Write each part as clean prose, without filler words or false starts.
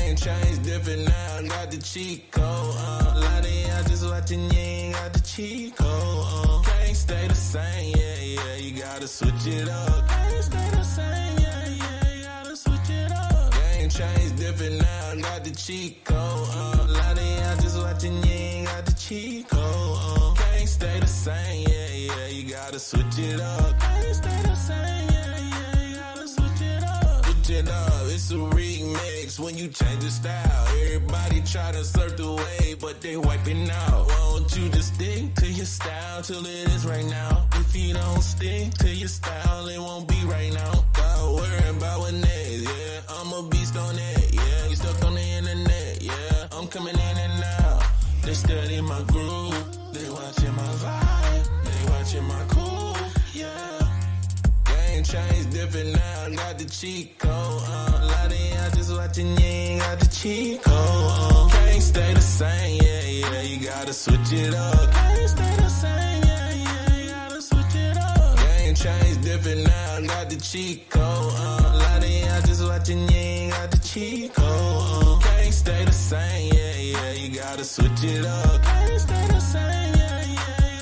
Game changed different now, got the cheat code. A lot of y'all just watching, you ain't got the cheat code. Can't stay the same, yeah, you gotta switch it up. Can't stay the same, yeah, you gotta switch it up. Game changed different now, got the cheat code. A lot of y'all just watching, you ain't got the cheat code. Can't stay the same, yeah, you gotta switch it up. Can't stay the same, yeah, you gotta switch it up. Switch it up, it's a remix when you change the style. Everybody try to surf the wave, but they wiping out. Won't you just stick to your style till it is right now? If you don't stick to your style, it won't be right now. Don't worry about what next, yeah. I'm a beast on it, yeah. You stuck on the internet, yeah. I'm coming in and out. They study my groove, they watching my vibe, they watching my cool, yeah. Game changed different now, got the cheat code. A lot of y'all just watching, you ain't got the cheat code. Can't stay the same, yeah, you gotta switch it up. Can't stay the same, yeah, you gotta switch it up. Game changed different now, got the cheat code. A lot of y'all just watching, you ain't got the cheat code. Can't stay the same, yeah, you gotta switch it up. Can't stay the same, yeah,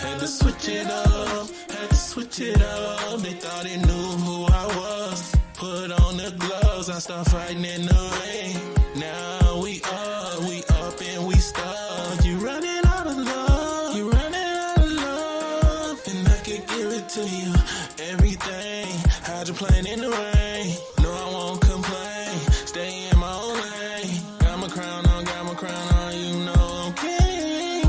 had to switch it up. Had to switch it up. They thought they knew who I was. Put on the gloves, I start fighting in the rain. Now we up and we stuck. You running out of love, you running out of love, and I can give it to you, everything. Hydroplane in the rain. No, I won't complain. Stay in my own lane. Got my crown on, you know I'm king.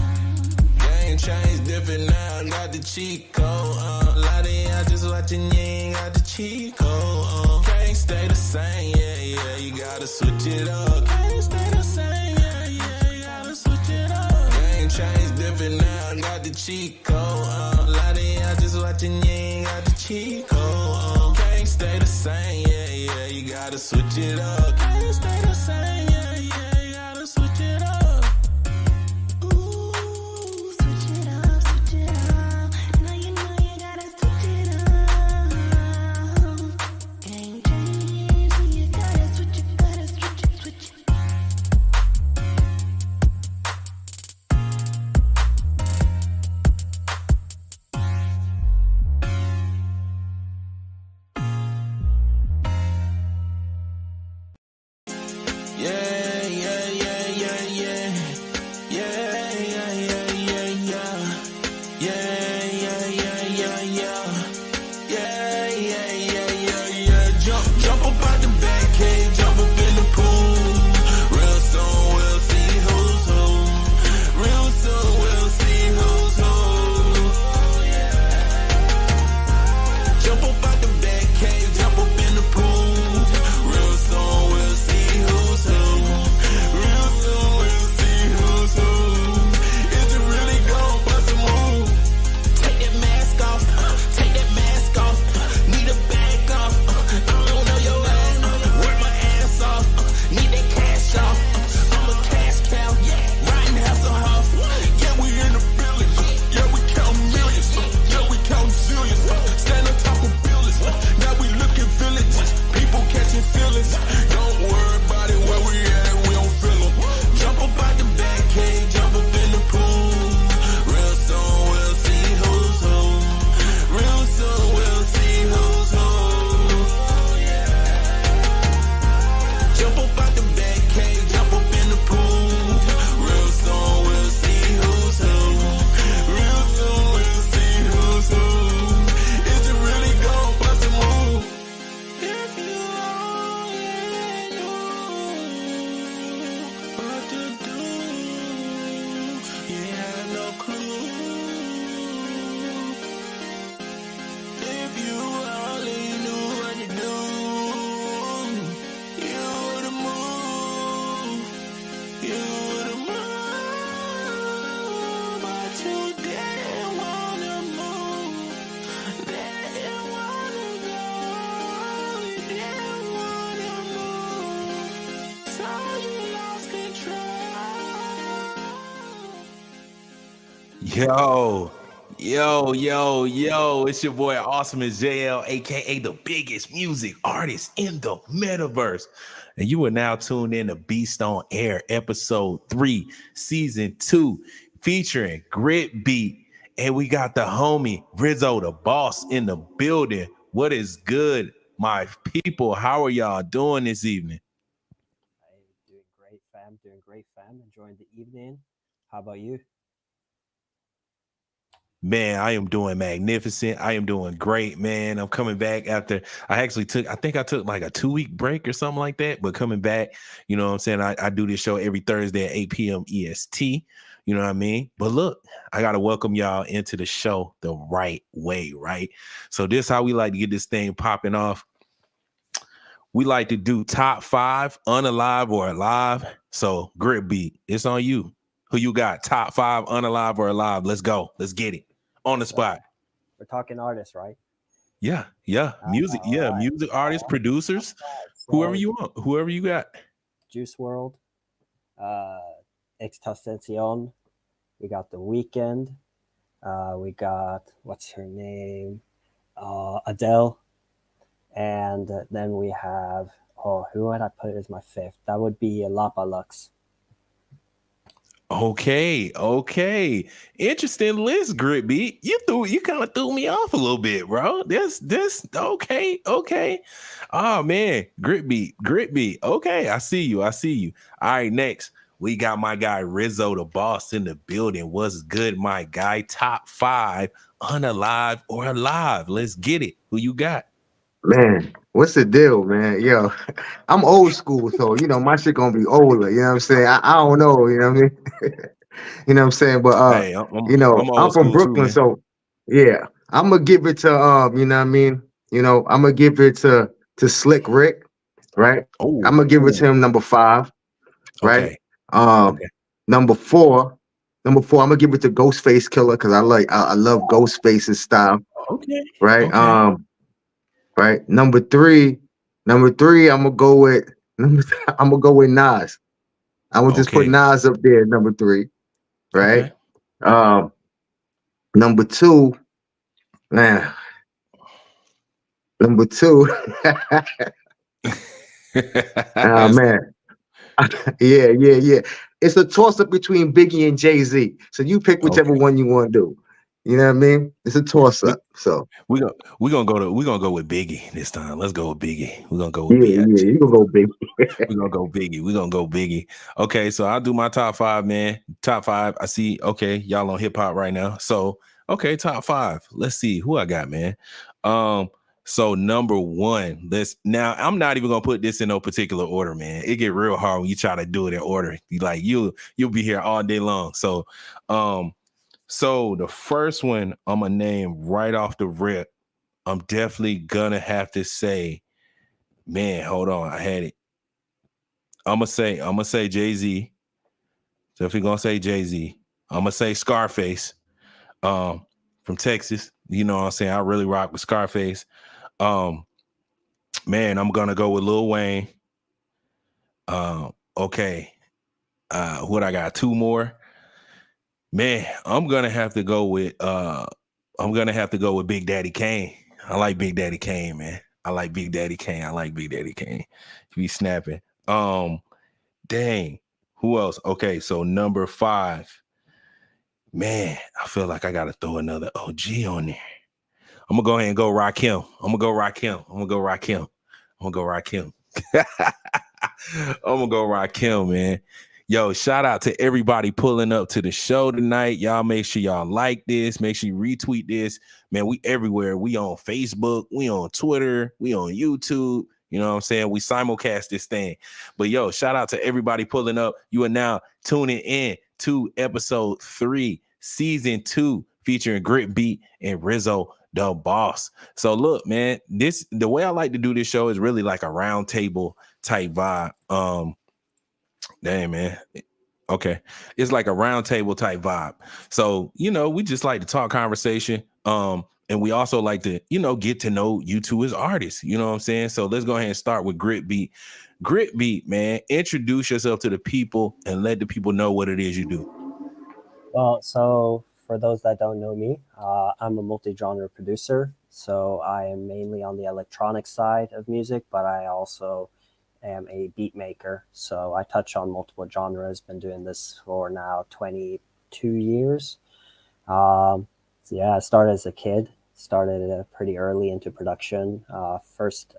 Game changed different now, got the cheat code. A lot of y'all just watching, you ain't got the cheat code. Can't stay the same, yeah, you gotta switch it up. Can't stay the same, yeah, you gotta switch it up. Game changed different now, got the cheat code. A lot of y'all just watching, you ain't got the cheat code. Can't stay the same, yeah, you gotta switch it up. Can't stay the same, yeah, you gotta switch it up. Yo, Yo, it's your boy Awesomeisjayell, aka the biggest music artist in the metaverse. And you are now tuned in to Beast on Air, episode 3, season 2, featuring Gritbeat. And we got the homie Rizzo, the boss, in the building. What is good, my people? How are y'all doing this evening? Hey, doing great, fam. Doing great, fam. Enjoying the evening. How about you? Man, I am doing magnificent. I am doing great, man. I'm coming back after I think I took like a 2-week break or something like that, but coming back, you know what I'm saying? I do this show every Thursday at 8 p.m. EST. You know what I mean? But look, I got to welcome y'all into the show the right way, right? So this is how we like to get this thing popping off. We like to do top 5, unalive or alive. So Gritbeat, it's on you. Who you got? Top 5, unalive or alive? Let's go. Let's get it. On the spot. So we're talking artists, right? Yeah. Music, All right. music artists, producers, whoever So you want, whoever you got. Juice World, uh, Extension. We got The Weeknd. We got what's her name? Adele, and then we have who would I put as my fifth? That would be Lapa Lux. Okay. Interesting list, Gritbeat. You kind of threw me off a little bit, bro. This okay. Oh man, Gritbeat. Okay, I see you. All right, next. We got my guy Rizzo, the boss, in the building. What's good, my guy? Top 5, unalive or alive. Let's get it. Who you got? Man, what's the deal, man? Yo, I'm old school, so my shit gonna be older. You know what I'm saying? I don't know. You know what I mean? You know what I'm saying? But Hey, I'm I'm old from school too, Brooklyn, man. so yeah, I'm gonna give it to you know what I mean? I'm gonna give it to Slick Rick, right? I'm Oh, gonna give it to him number 5, right? okay. Um, Okay. number 4, I'm gonna give it to Ghostface Killer because I love Ghostface's style, Okay. right? Okay. Right. Number three, I'm gonna go with I'm gonna go with Nas. I would just put Okay. Nas up there, number 3, right? Okay. Um, number 2, man, number 2, man, yeah. It's a toss up between Biggie and Jay-Z. So you pick whichever Okay. one you want to do. You know what I mean? It's a toss We up. So we gonna go with Biggie this time. Let's go with Biggie. We're gonna go with yeah, BIG. you can go Biggie. We're gonna go Biggie. We're gonna go Biggie. Okay, so I'll do my top 5, man. Top 5. I see. Okay, y'all on hip hop right now. So okay, top 5. Let's see who I got, man. Um, so number 1. Let's now. I'm not even gonna put this in no particular order, man. It get real hard when you try to do it in order. You'll be here all day long. Um, so the first one I'm gonna name right off the rip. I'm definitely gonna have to say, man, hold on, I had it. I'm gonna say Jay-Z. So if you're gonna say Jay-Z, I'm gonna say Scarface, um, from Texas. You know what I'm saying? I really rock with Scarface. Um, man, I'm gonna go with Lil Wayne. Okay. What I got? 2 more. Man, I'm gonna have to go with Big Daddy Kane. I like Big Daddy Kane, man. I like Big Daddy Kane. He be snapping. Dang. Who else? Okay, so number 5. Man, I feel like I gotta throw another OG on there. I'm gonna go ahead and go rock him. I'm gonna go rock him. I'm gonna go rock him. I'm gonna go rock him. I'm gonna go rock him, man. Yo, shout out to everybody pulling up to the show tonight. Y'all make sure y'all like this. Make sure you retweet this. Man, we everywhere. We on Facebook, we on Twitter, we on YouTube. You know what I'm saying? We simulcast this thing. But yo, shout out to everybody pulling up. You are now tuning in to episode 3, season 2, featuring Gritbeat and Rizzo the boss. So look, man, the way I like to do this show is really like a round table type vibe. Damn, man. Okay. It's like a round table type vibe. So, we just like to talk conversation. And we also like to, get to know you two as artists. You know what I'm saying? So let's go ahead and start with Gritbeat. Gritbeat, man, introduce yourself to the people and let the people know what it is you do. Well, so for those that don't know me, I'm a multi-genre producer. So I am mainly on the electronic side of music, but I also am a beat maker. So I touch on multiple genres. Been doing this for now 22 years. So yeah, I started as a kid. Started pretty early into production. First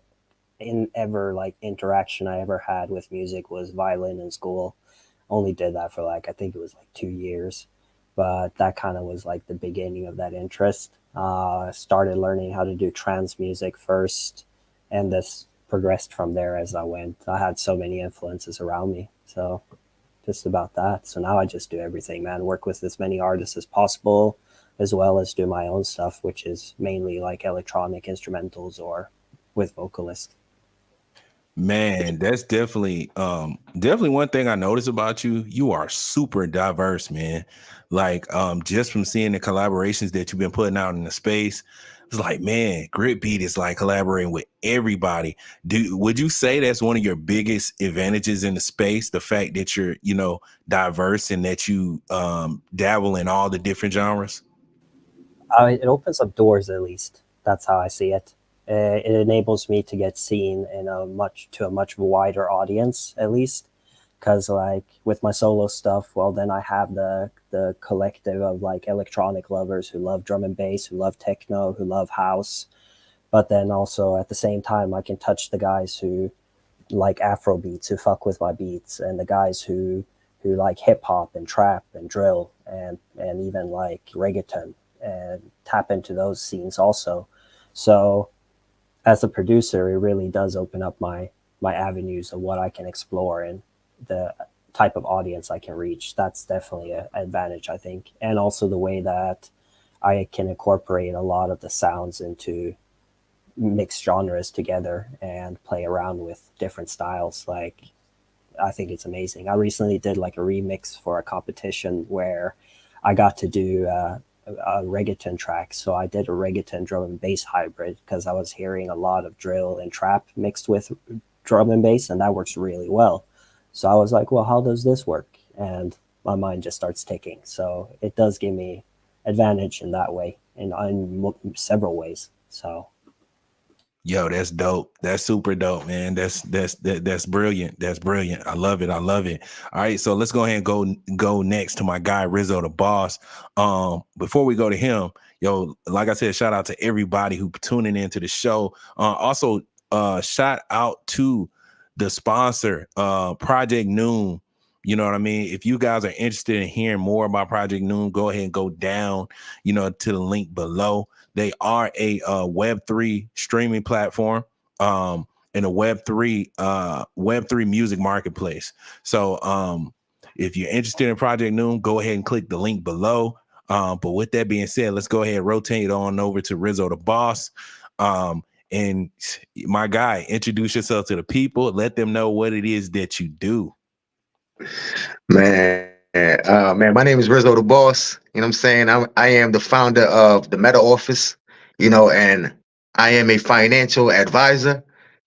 in ever like interaction I ever had with music was violin in school. Only did that for like I think it was like 2 years, but that kind of was like the beginning of that interest. Started learning how to do trance music first, and this progressed from there as I went. I had so many influences around me, so just about that. So now I just do everything, man. Work with as many artists as possible, as well as do my own stuff, which is mainly like electronic instrumentals or with vocalists. Man, that's definitely one thing I noticed about you. You are super diverse, man. Like just from seeing the collaborations that you've been putting out in the space, it's like, man, Gritbeat is like collaborating with everybody. Would you say that's one of your biggest advantages in the space, the fact that you're, diverse and that you dabble in all the different genres? It opens up doors, at least. That's how I see it. It enables me to get seen in a much wider audience, at least. Because like with my solo stuff, well, then I have the collective of like electronic lovers who love drum and bass, who love techno, who love house. But then also at the same time, I can touch the guys who like Afro beats, who fuck with my beats, and the guys who like hip hop and trap and drill and even like reggaeton, and tap into those scenes also. So as a producer, it really does open up my avenues of what I can explore and the type of audience I can reach. That's definitely an advantage, I think, and also the way that I can incorporate a lot of the sounds into mix genres together and play around with different styles. Like, I think it's amazing. I recently did like a remix for a competition where I got to do a reggaeton track. So I did a reggaeton drum and bass hybrid because I was hearing a lot of drill and trap mixed with drum and bass, and that works really well. So I was like, well, how does this work? And my mind just starts ticking. So it does give me advantage in that way, in several ways. So Yo, that's dope. That's super dope, man. That's brilliant. That's brilliant. I love it. I love it. All right, so let's go ahead and go next to my guy Rizzo the boss. Before we go to him, yo, like I said, shout out to everybody who tuning into the show. Also, shout out to the sponsor, Project Newm. You know what I mean? If you guys are interested in hearing more about Project Newm, go ahead and go down, to the link below. They are a Web3 streaming platform, and a Web3 music marketplace. So if you're interested in Project Newm, go ahead and click the link below. But with that being said, let's go ahead and rotate on over to Rizzo the boss. And my guy, introduce yourself to the people. Let them know what it is that you do. Man, my name is Rizzo the Boss. You know what I'm saying? I am the founder of the Meta Office, and I am a financial advisor,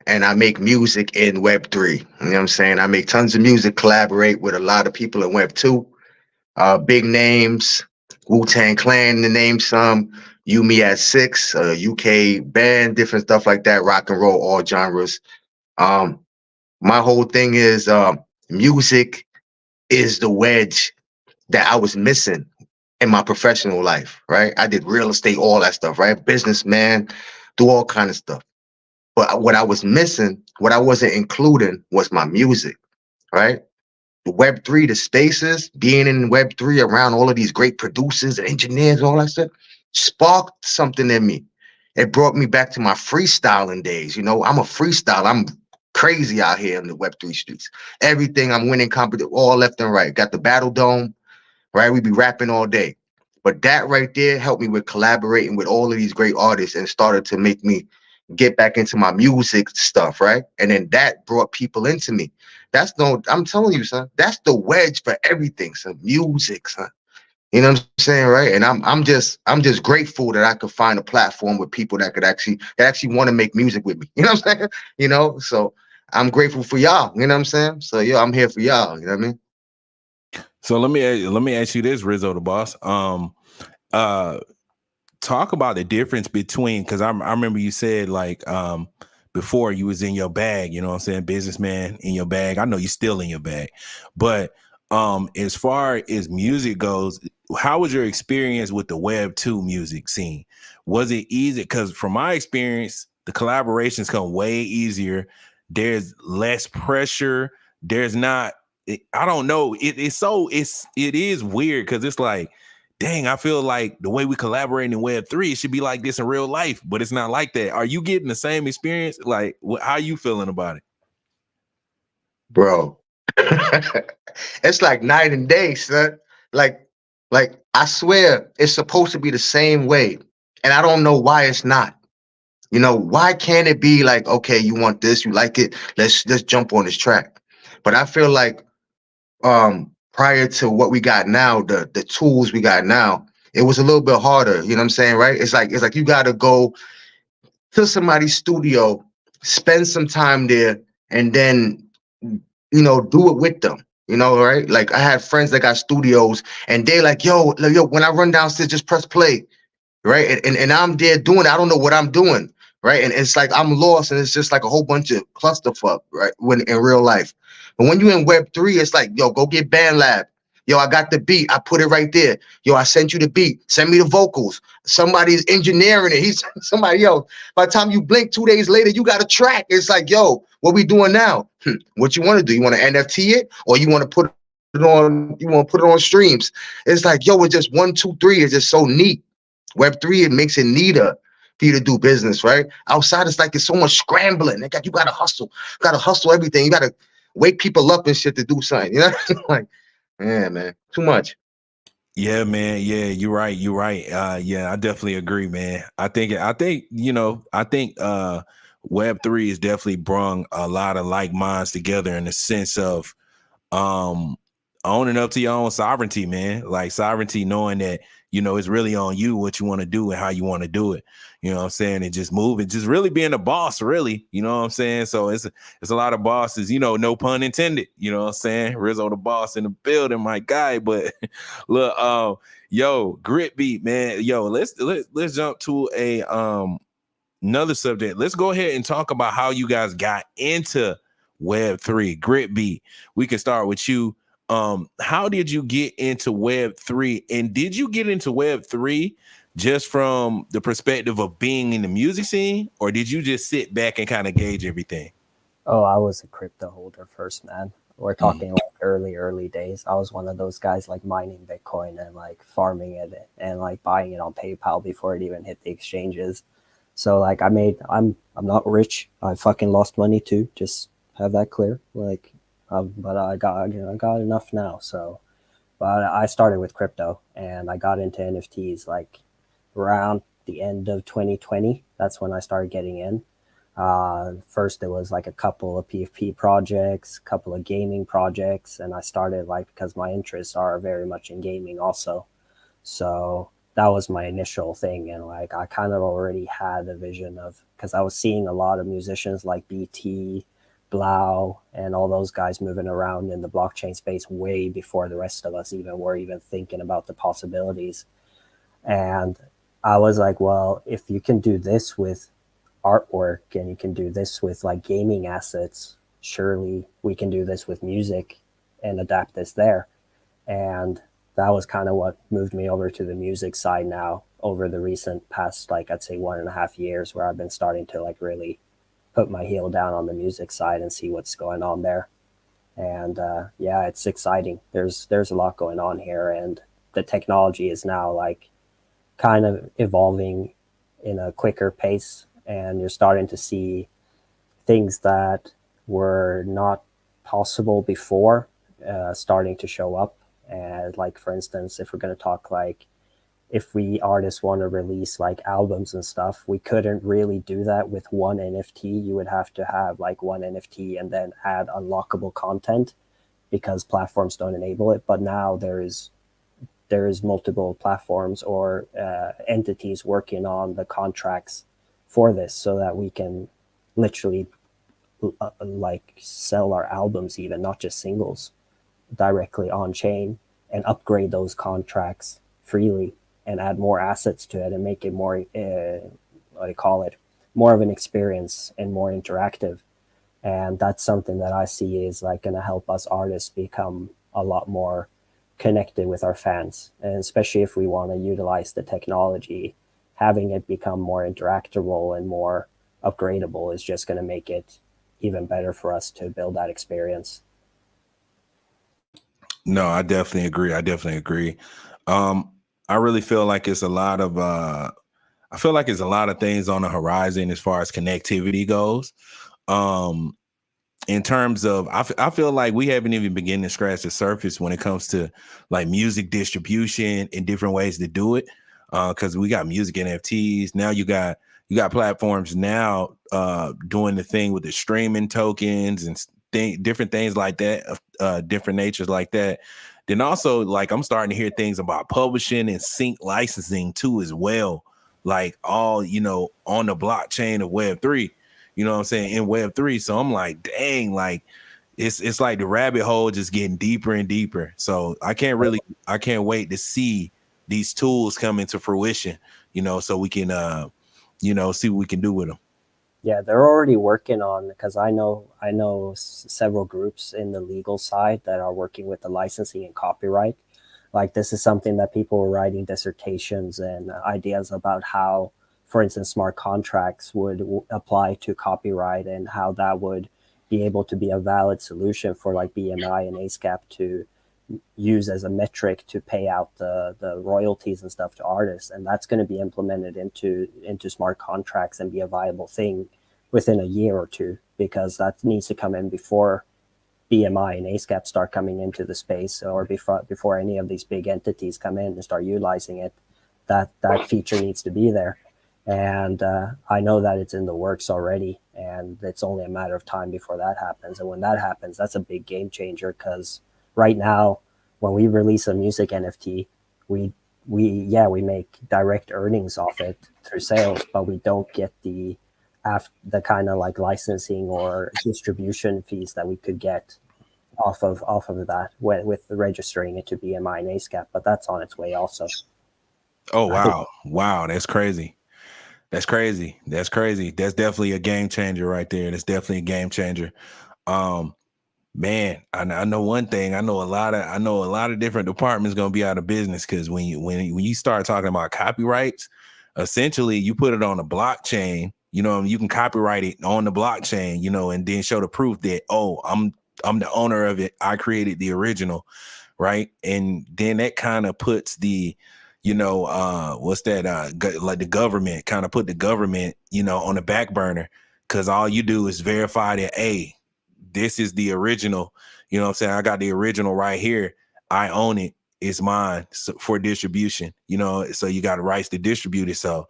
and I make music in Web3. You know what I'm saying? I make tons of music, collaborate with a lot of people in Web2. Big names, Wu-Tang Clan to name some, You Me at Six, UK band, different stuff like that, rock and roll, all genres. Um, my whole thing is music is the wedge that I was missing in my professional life, right? I did real estate, all that stuff, right? Businessman, do all kind of stuff. But what I was missing, what I wasn't including was my music, right? The Web3, the spaces, being in Web3 around all of these great producers and engineers, all that stuff, sparked something in me. It brought me back to my freestyling days. I'm a freestyler. I'm crazy out here in the Web3 streets. Everything I'm winning competition, all left and right. Got the Battle Dome, right? We be rapping all day. But that right there helped me with collaborating with all of these great artists and started to make me get back into my music stuff, right? And then that brought people into me. I'm telling you, son, that's the wedge for everything, son. Music, son. You know what I'm saying, right? And I'm just grateful that I could find a platform with people that actually want to make music with me. You know what I'm saying? So I'm grateful for y'all. You know what I'm saying? So I'm here for y'all. You know what I mean? So let me ask you this, Rizzo the boss. talk about the difference between, because I remember you said like before you was in your bag, you know what I'm saying, businessman in your bag. I know you're still in your bag, but as far as music goes, how was your experience with the Web 2 music scene? Was it easy? Because from my experience, the collaborations come way easier. There's less pressure. There's not. I don't know. It is weird because it's like, dang, I feel like the way we collaborate in Web3, it should be like this in real life, but it's not like that. Are you getting the same experience? Like, how are you feeling about it? Bro? It's like night and day, son. Like, like I swear it's supposed to be the same way. And I don't know why it's not. You know, why can't it be like, okay, you want this, you like it, let's jump on this track. But I feel like prior to what we got now, the tools we got now, it was a little bit harder. You know what I'm saying, right? It's like you gotta go to somebody's studio, spend some time there, and then do it with them. Right? Like I had friends that got studios, and they like, yo, when I run downstairs, just press play, right? And I'm there doing it. I don't know what I'm doing, right? And it's like I'm lost, and it's just like a whole bunch of clusterfuck, right? When in real life, but when you're in Web3, it's like, yo, go get BandLab. Yo, I got the beat. I put it right there. Yo, I sent you the beat. Send me the vocals. Somebody's engineering it. He's somebody else. By the time you blink, 2 days later, you got a track. It's like, yo, what we doing now? What you want to do? You want to NFT it, or you want to put it on? You want to put it on streams? It's like, yo, it's just 1, 2, 3. It's just so neat. Web3, it makes it neater for you to do business, right? Outside, it's like it's so much scrambling. You gotta hustle everything. You gotta wake people up and shit to do something. Like, man, too much. Yeah, man. Yeah, you're right. You're right. Yeah, I definitely agree, man. I think Web3 has definitely brung a lot of like minds together in the sense of owning up to your own sovereignty, man. Like sovereignty, knowing that, it's really on you what you want to do and how you want to do it. You know what I'm saying? And just moving, just really being a boss, really. You know what I'm saying? So it's a lot of bosses, no pun intended. You know what I'm saying? Rizzo the boss in the building, my guy. But look, yo, Gritbeat, man. Yo, let's jump to a another subject. Let's go ahead and talk about how you guys got into Web3. Gritbeat, we can start with you. How did you get into Web3? And did you get into Web3 just from the perspective of being in the music scene, or did you just sit back and kind of gauge everything? Oh, I was a crypto holder first, man. We're talking like early days. I was one of those guys like mining Bitcoin and like farming it and like buying it on PayPal before it even hit the exchanges. So like I'm not rich. I fucking lost money too. Just have that clear. Like, but I got enough now. So, but I started with crypto and I got into NFTs like around the end of 2020. That's when I started getting in. First, it was like a couple of PFP projects, a couple of gaming projects, and I started like because my interests are very much in gaming also. So that was my initial thing, and like I kind of already had a vision of because I was seeing a lot of musicians like BT, Blau, and all those guys moving around in the blockchain space way before the rest of us even were even thinking about the possibilities. And I was like, well, if you can do this with artwork and you can do this with like gaming assets, surely we can do this with music and adapt this there. And that was kind of what moved me over to the music side now over the recent past, like I'd say 1.5 years, where I've been starting to like really put my heel down on the music side and see what's going on there. And yeah, it's exciting. There's a lot going on here, and the technology is now like kind of evolving in a quicker pace, and you're starting to see things that were not possible before starting to show up. And like, for instance, if we're going to talk like if we artists want to release like albums and stuff, we couldn't really do that with one NFT. You would have to have like one NFT and then add unlockable content because platforms don't enable it. But now there is multiple platforms or entities working on the contracts for this so that we can literally like sell our albums, even not just singles, directly on chain and upgrade those contracts freely. and add more assets to it and make it more, what do you call it, more of an experience and more interactive. And that's something that I see is like going to help us artists become a lot more connected with our fans. And especially if we want to utilize the technology, having it become more interactable and more upgradable is just going to make it even better for us to build that experience. No, I definitely agree. I definitely agree. I really feel like it's a lot of I feel like it's a lot of things on the horizon as far as connectivity goes. In terms of, I feel like we haven't even begun to scratch the surface when it comes to like music distribution and different ways to do it. Because we got music NFTs now. You got platforms now doing the thing with the streaming tokens and different things like that, different natures like that. Then also, like, I'm starting to hear things about publishing and sync licensing too as well. Like all, you know, on the blockchain of Web3. You know what I'm saying, in Web3. So I'm like, dang, like it's like the rabbit hole just getting deeper and deeper. So I can't wait to see these tools come into fruition, you know, so we can you know, see what we can do with them. Yeah, they're already working on, because I know several groups in the legal side that are working with the licensing and copyright. Like, this is something that people were writing dissertations and ideas about how, for instance, smart contracts would apply to copyright and how that would be able to be a valid solution for like BMI and ASCAP to use as a metric to pay out the royalties and stuff to artists. And that's going to be implemented into smart contracts and be a viable thing within a year or two, because that needs to come in before BMI and ASCAP start coming into the space, or before any of these big entities come in and start utilizing it. That feature needs to be there. And I know that it's in the works already, and it's only a matter of time before that happens. And when that happens, that's a big game changer, because right now, when we release a music NFT, we make direct earnings off it through sales, but we don't get the kind of like licensing or distribution fees that we could get off of that with registering it to BMI and ASCAP. But that's on its way also. Oh wow, that's crazy. That's crazy. That's definitely a game changer right there. That's definitely a game changer. Man, I know one thing. I know a lot of different departments gonna be out of business, because when you start talking about copyrights, essentially you put it on a blockchain. You know, you can copyright it on the blockchain. You know, and then show the proof that, oh, I'm the owner of it. I created the original, right? And then that kind of puts the, you know, what's that? Like the government kind of put the government, you know, on the back burner, because all you do is verify that, hey, this is the original. You know what I'm saying? I got the original right here. I own it. It's mine for distribution. You know, so you got the rights to distribute it. So,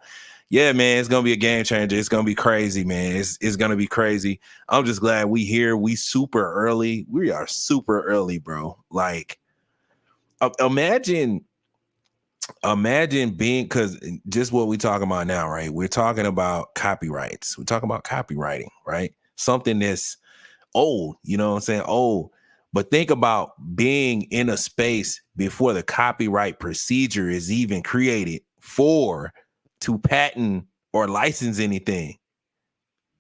yeah, man, it's gonna be a game changer. It's gonna be crazy, man. It's gonna be crazy. I'm just glad we here. We super early. We are super early, bro. Like, imagine being, because just what we talking about now, right? We're talking about copyrights. We're talking about copywriting, right? Something that's old, you know what I'm saying? Old. But think about being in a space before the copyright procedure is even created to patent or license anything.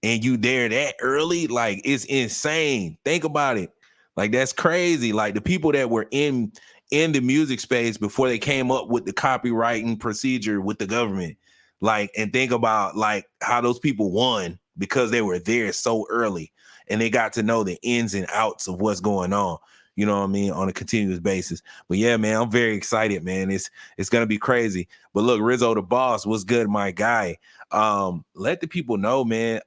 And you there that early, like, it's insane. Think about it. Like, that's crazy. Like, the people that were in the music space before they came up with the copywriting procedure with the government, like, and think about like how those people won because they were there so early and they got to know the ins and outs of what's going on, you know what I mean, on a continuous basis. But yeah, man, I'm very excited, man. It's gonna be crazy. But look, Rizzo the boss, what's good, my guy? Let the people know, man.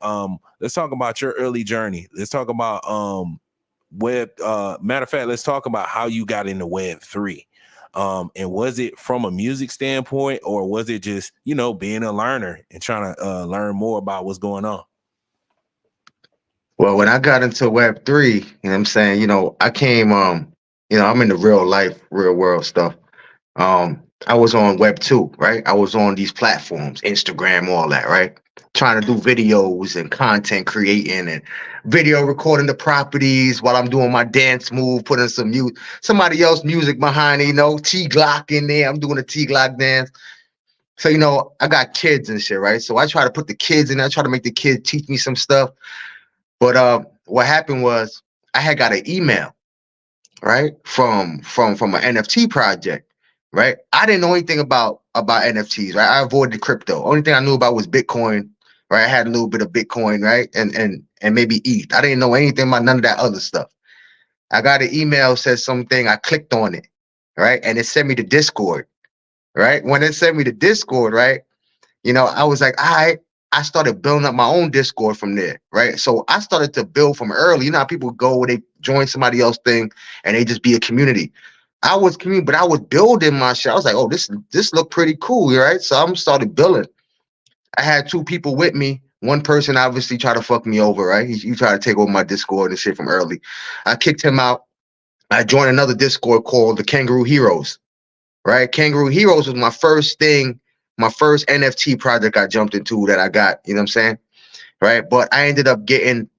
Let's talk about your early journey. Let's talk about web, matter of fact, let's talk about how you got into Web3. And was it from a music standpoint, or was it just, you know, being a learner and trying to learn more about what's going on? Well, when I got into Web3, you know what I'm saying, I came, I'm in the real life, real world stuff. I was on Web2, right? I was on these platforms, Instagram, all that, right? Trying to do videos and content creating and video recording the properties while I'm doing my dance move, putting somebody else music behind it, T Glock in there. I'm doing a T Glock dance. So, I got kids and shit, right? So I try to put the kids in. I try to make the kids teach me some stuff. But what happened was I had got an email, right, from an NFT project, right? I didn't know anything about NFTs, right? I avoided crypto. Only thing I knew about was Bitcoin, right? I had a little bit of Bitcoin, right, and maybe ETH. I didn't know anything about none of that other stuff. I got an email said something. I clicked on it, right, and it sent me to Discord, right. When it sent me to Discord, right, I was like, all right. I started building up my own Discord from there, right? So I started to build from early. You know how people go where they join somebody else's thing and they just be a community. I was community, but I was building my shit. I was like, oh, this looked pretty cool, right? So I started building. I had two people with me. One person obviously tried to fuck me over, right? He tried to take over my Discord and shit from early. I kicked him out. I joined another Discord called the Kangaroo Heroes, right? Kangaroo Heroes was my first thing, my first NFT project I jumped into that I got, you know what I'm saying? Right. But I ended up getting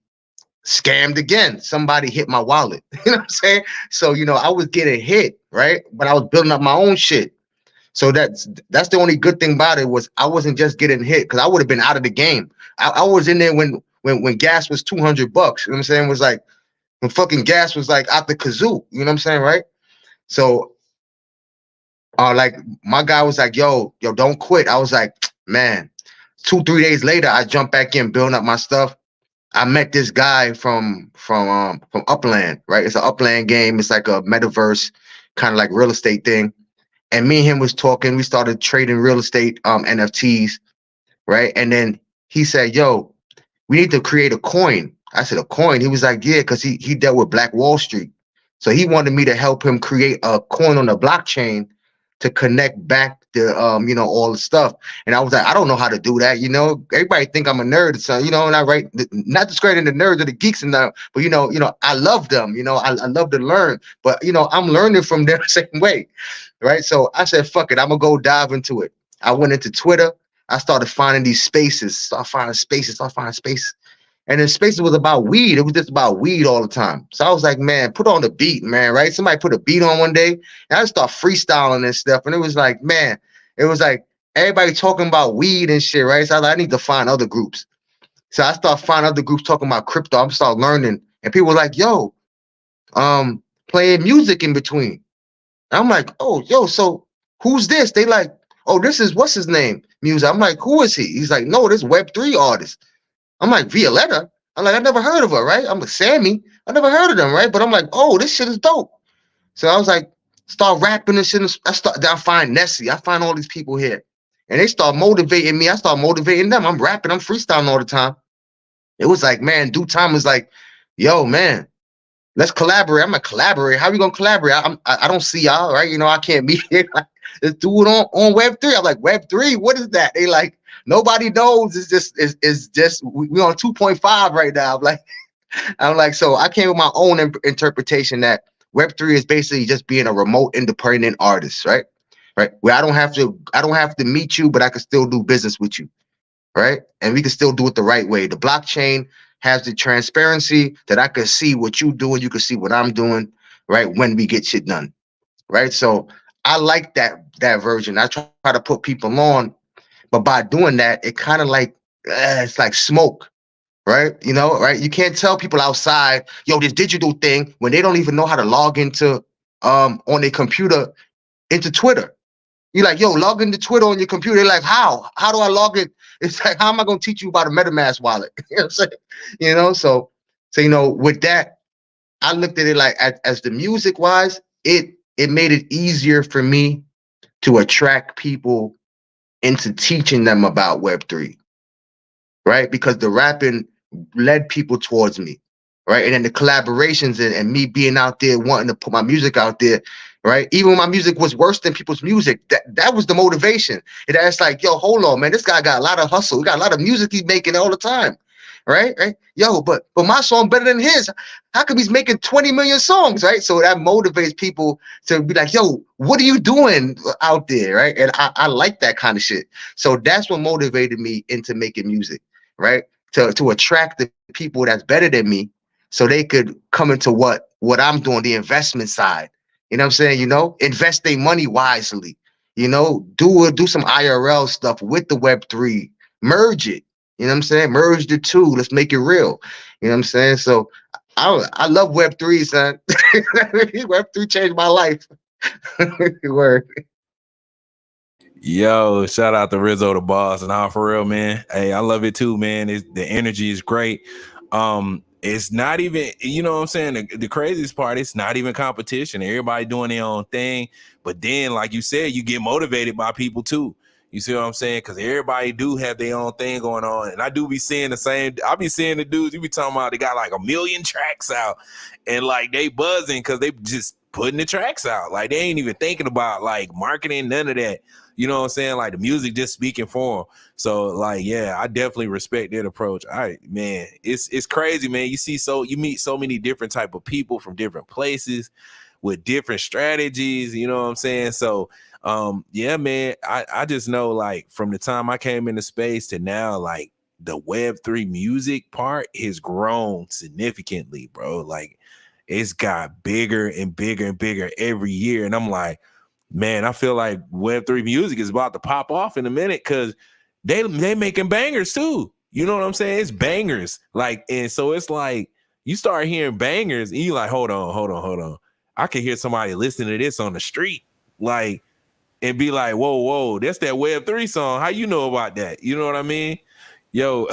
scammed again. Somebody hit my wallet, you know what I'm saying? So, I was getting hit, right? But I was building up my own shit. So that's the only good thing about it was I wasn't just getting hit because I would have been out of the game. I was in there when gas was $200. You know what I'm saying? It was like when fucking gas was like out the kazoo. You know what I'm saying, right? So like my guy was like, yo, don't quit. I was like, man, 2-3 days later, I jumped back in, building up my stuff. I met this guy from Upland, right? It's an Upland game. It's like a metaverse, kind of like real estate thing. And me and him was talking. We started trading real estate NFTs, right? And then he said, yo, we need to create a coin. I said, a coin? He was like, yeah, because he dealt with Black Wall Street. So he wanted me to help him create a coin on the blockchain to connect back to all the stuff. And I was like, I don't know how to do that. Everybody think I'm a nerd. So, and I write, not discrediting the nerds or the geeks and that, but I love them, I love to learn, but I'm learning from them the same way. Right. So I said, fuck it, I'm gonna go dive into it. I went into Twitter. I started finding these spaces, start finding spaces. And then Spaces was about weed. It was just about weed all the time. So I was like, man, put on the beat, man, right? Somebody put a beat on one day, and I just start freestyling and stuff. And it was like, man, it was like everybody talking about weed and shit, right? So I was like, I need to find other groups. So I start finding other groups talking about crypto. I'm start learning. And people were like, yo, playing music in between. And I'm like, oh, yo, so who's this? They like, oh, this is what's his name? Music. I'm like, who is he? He's like, no, this Web3 artist. I'm like, Violetta? I'm like, I never heard of her, right? I'm like, Sammy? I never heard of them, right? But I'm like, oh, this shit is dope. So I was like, start rapping and shit. I find Nessie. I find all these people here. And they start motivating me. I start motivating them. I'm rapping. I'm freestyling all the time. It was like, man, due time was like, yo, man, let's collaborate. I'm like, collaborate. How we going to collaborate? I don't see y'all, right? I can't be here. Let's do it on Web3. I'm like, Web3? What is that? They like, nobody knows. It's just we're on 2.5 right now. I'm like, so I came with my own interpretation that Web3 is basically just being a remote independent artist, right? Right. Where I don't have to meet you, but I can still do business with you. Right. And we can still do it the right way. The blockchain has the transparency that I can see what you do and you can see what I'm doing, right? When we get shit done. Right. So I like that version. I try to put people on. But by doing that, it kind of like, it's like smoke, right? Right? You can't tell people outside, yo, this digital thing when they don't even know how to log into, on their computer into Twitter. You're like, yo, log into Twitter on your computer. They're like, how? How do I log it? It's like, how am I going to teach you about a MetaMask wallet? You know what I'm saying? So, with that, I looked at it like as the music wise, it made it easier for me to attract people into teaching them about Web3, right? Because the rapping led people towards me, right? And then the collaborations and me being out there wanting to put my music out there, right? Even when my music was worse than people's music, that was the motivation. It's like, yo, hold on, man, this guy got a lot of hustle. He got a lot of music he's making all the time, right? Yo, but my song better than his. How come he's making 20 million songs, right? So that motivates people to be like, yo, what are you doing out there, right? And I like that kind of shit. So that's what motivated me into making music, right? To attract the people that's better than me so they could come into what I'm doing, the investment side. You know what I'm saying? Invest their money wisely. You know, do some IRL stuff with the Web3. Merge it. You know what I'm saying? Merge the two. Let's make it real. You know what I'm saying? So I love Web3, son. Web3 changed my life. Word. Yo, shout out to Rizzo the boss. And all for real, man. Hey, I love it too, man. The energy is great. It's not even, you know what I'm saying? The craziest part, it's not even competition. Everybody doing their own thing. But then, like you said, you get motivated by people too. You see what I'm saying? Because everybody do have their own thing going on. And I do be seeing the same. I be seeing the dudes, you be talking about they got like 1 million tracks out. And like they buzzing because they just putting the tracks out. Like they ain't even thinking about like marketing, none of that. You know what I'm saying? Like the music just speaking for them. So like, yeah, I definitely respect that approach. All right, man, it's crazy, man. You meet so many different type of people from different places with different strategies. You know what I'm saying? So yeah, man, I just know like from the time I came into space to now, like the Web3 music part has grown significantly, bro. Like it's got bigger and bigger and bigger every year. And I'm like, man, I feel like Web3 music is about to pop off in a minute because they making bangers too. You know what I'm saying? It's bangers. Like, and so it's like you start hearing bangers and you like, hold on. I can hear somebody listening to this on the street, like, and be like, whoa, that's that Web3 song. How you know about that? You know what I mean? Yo,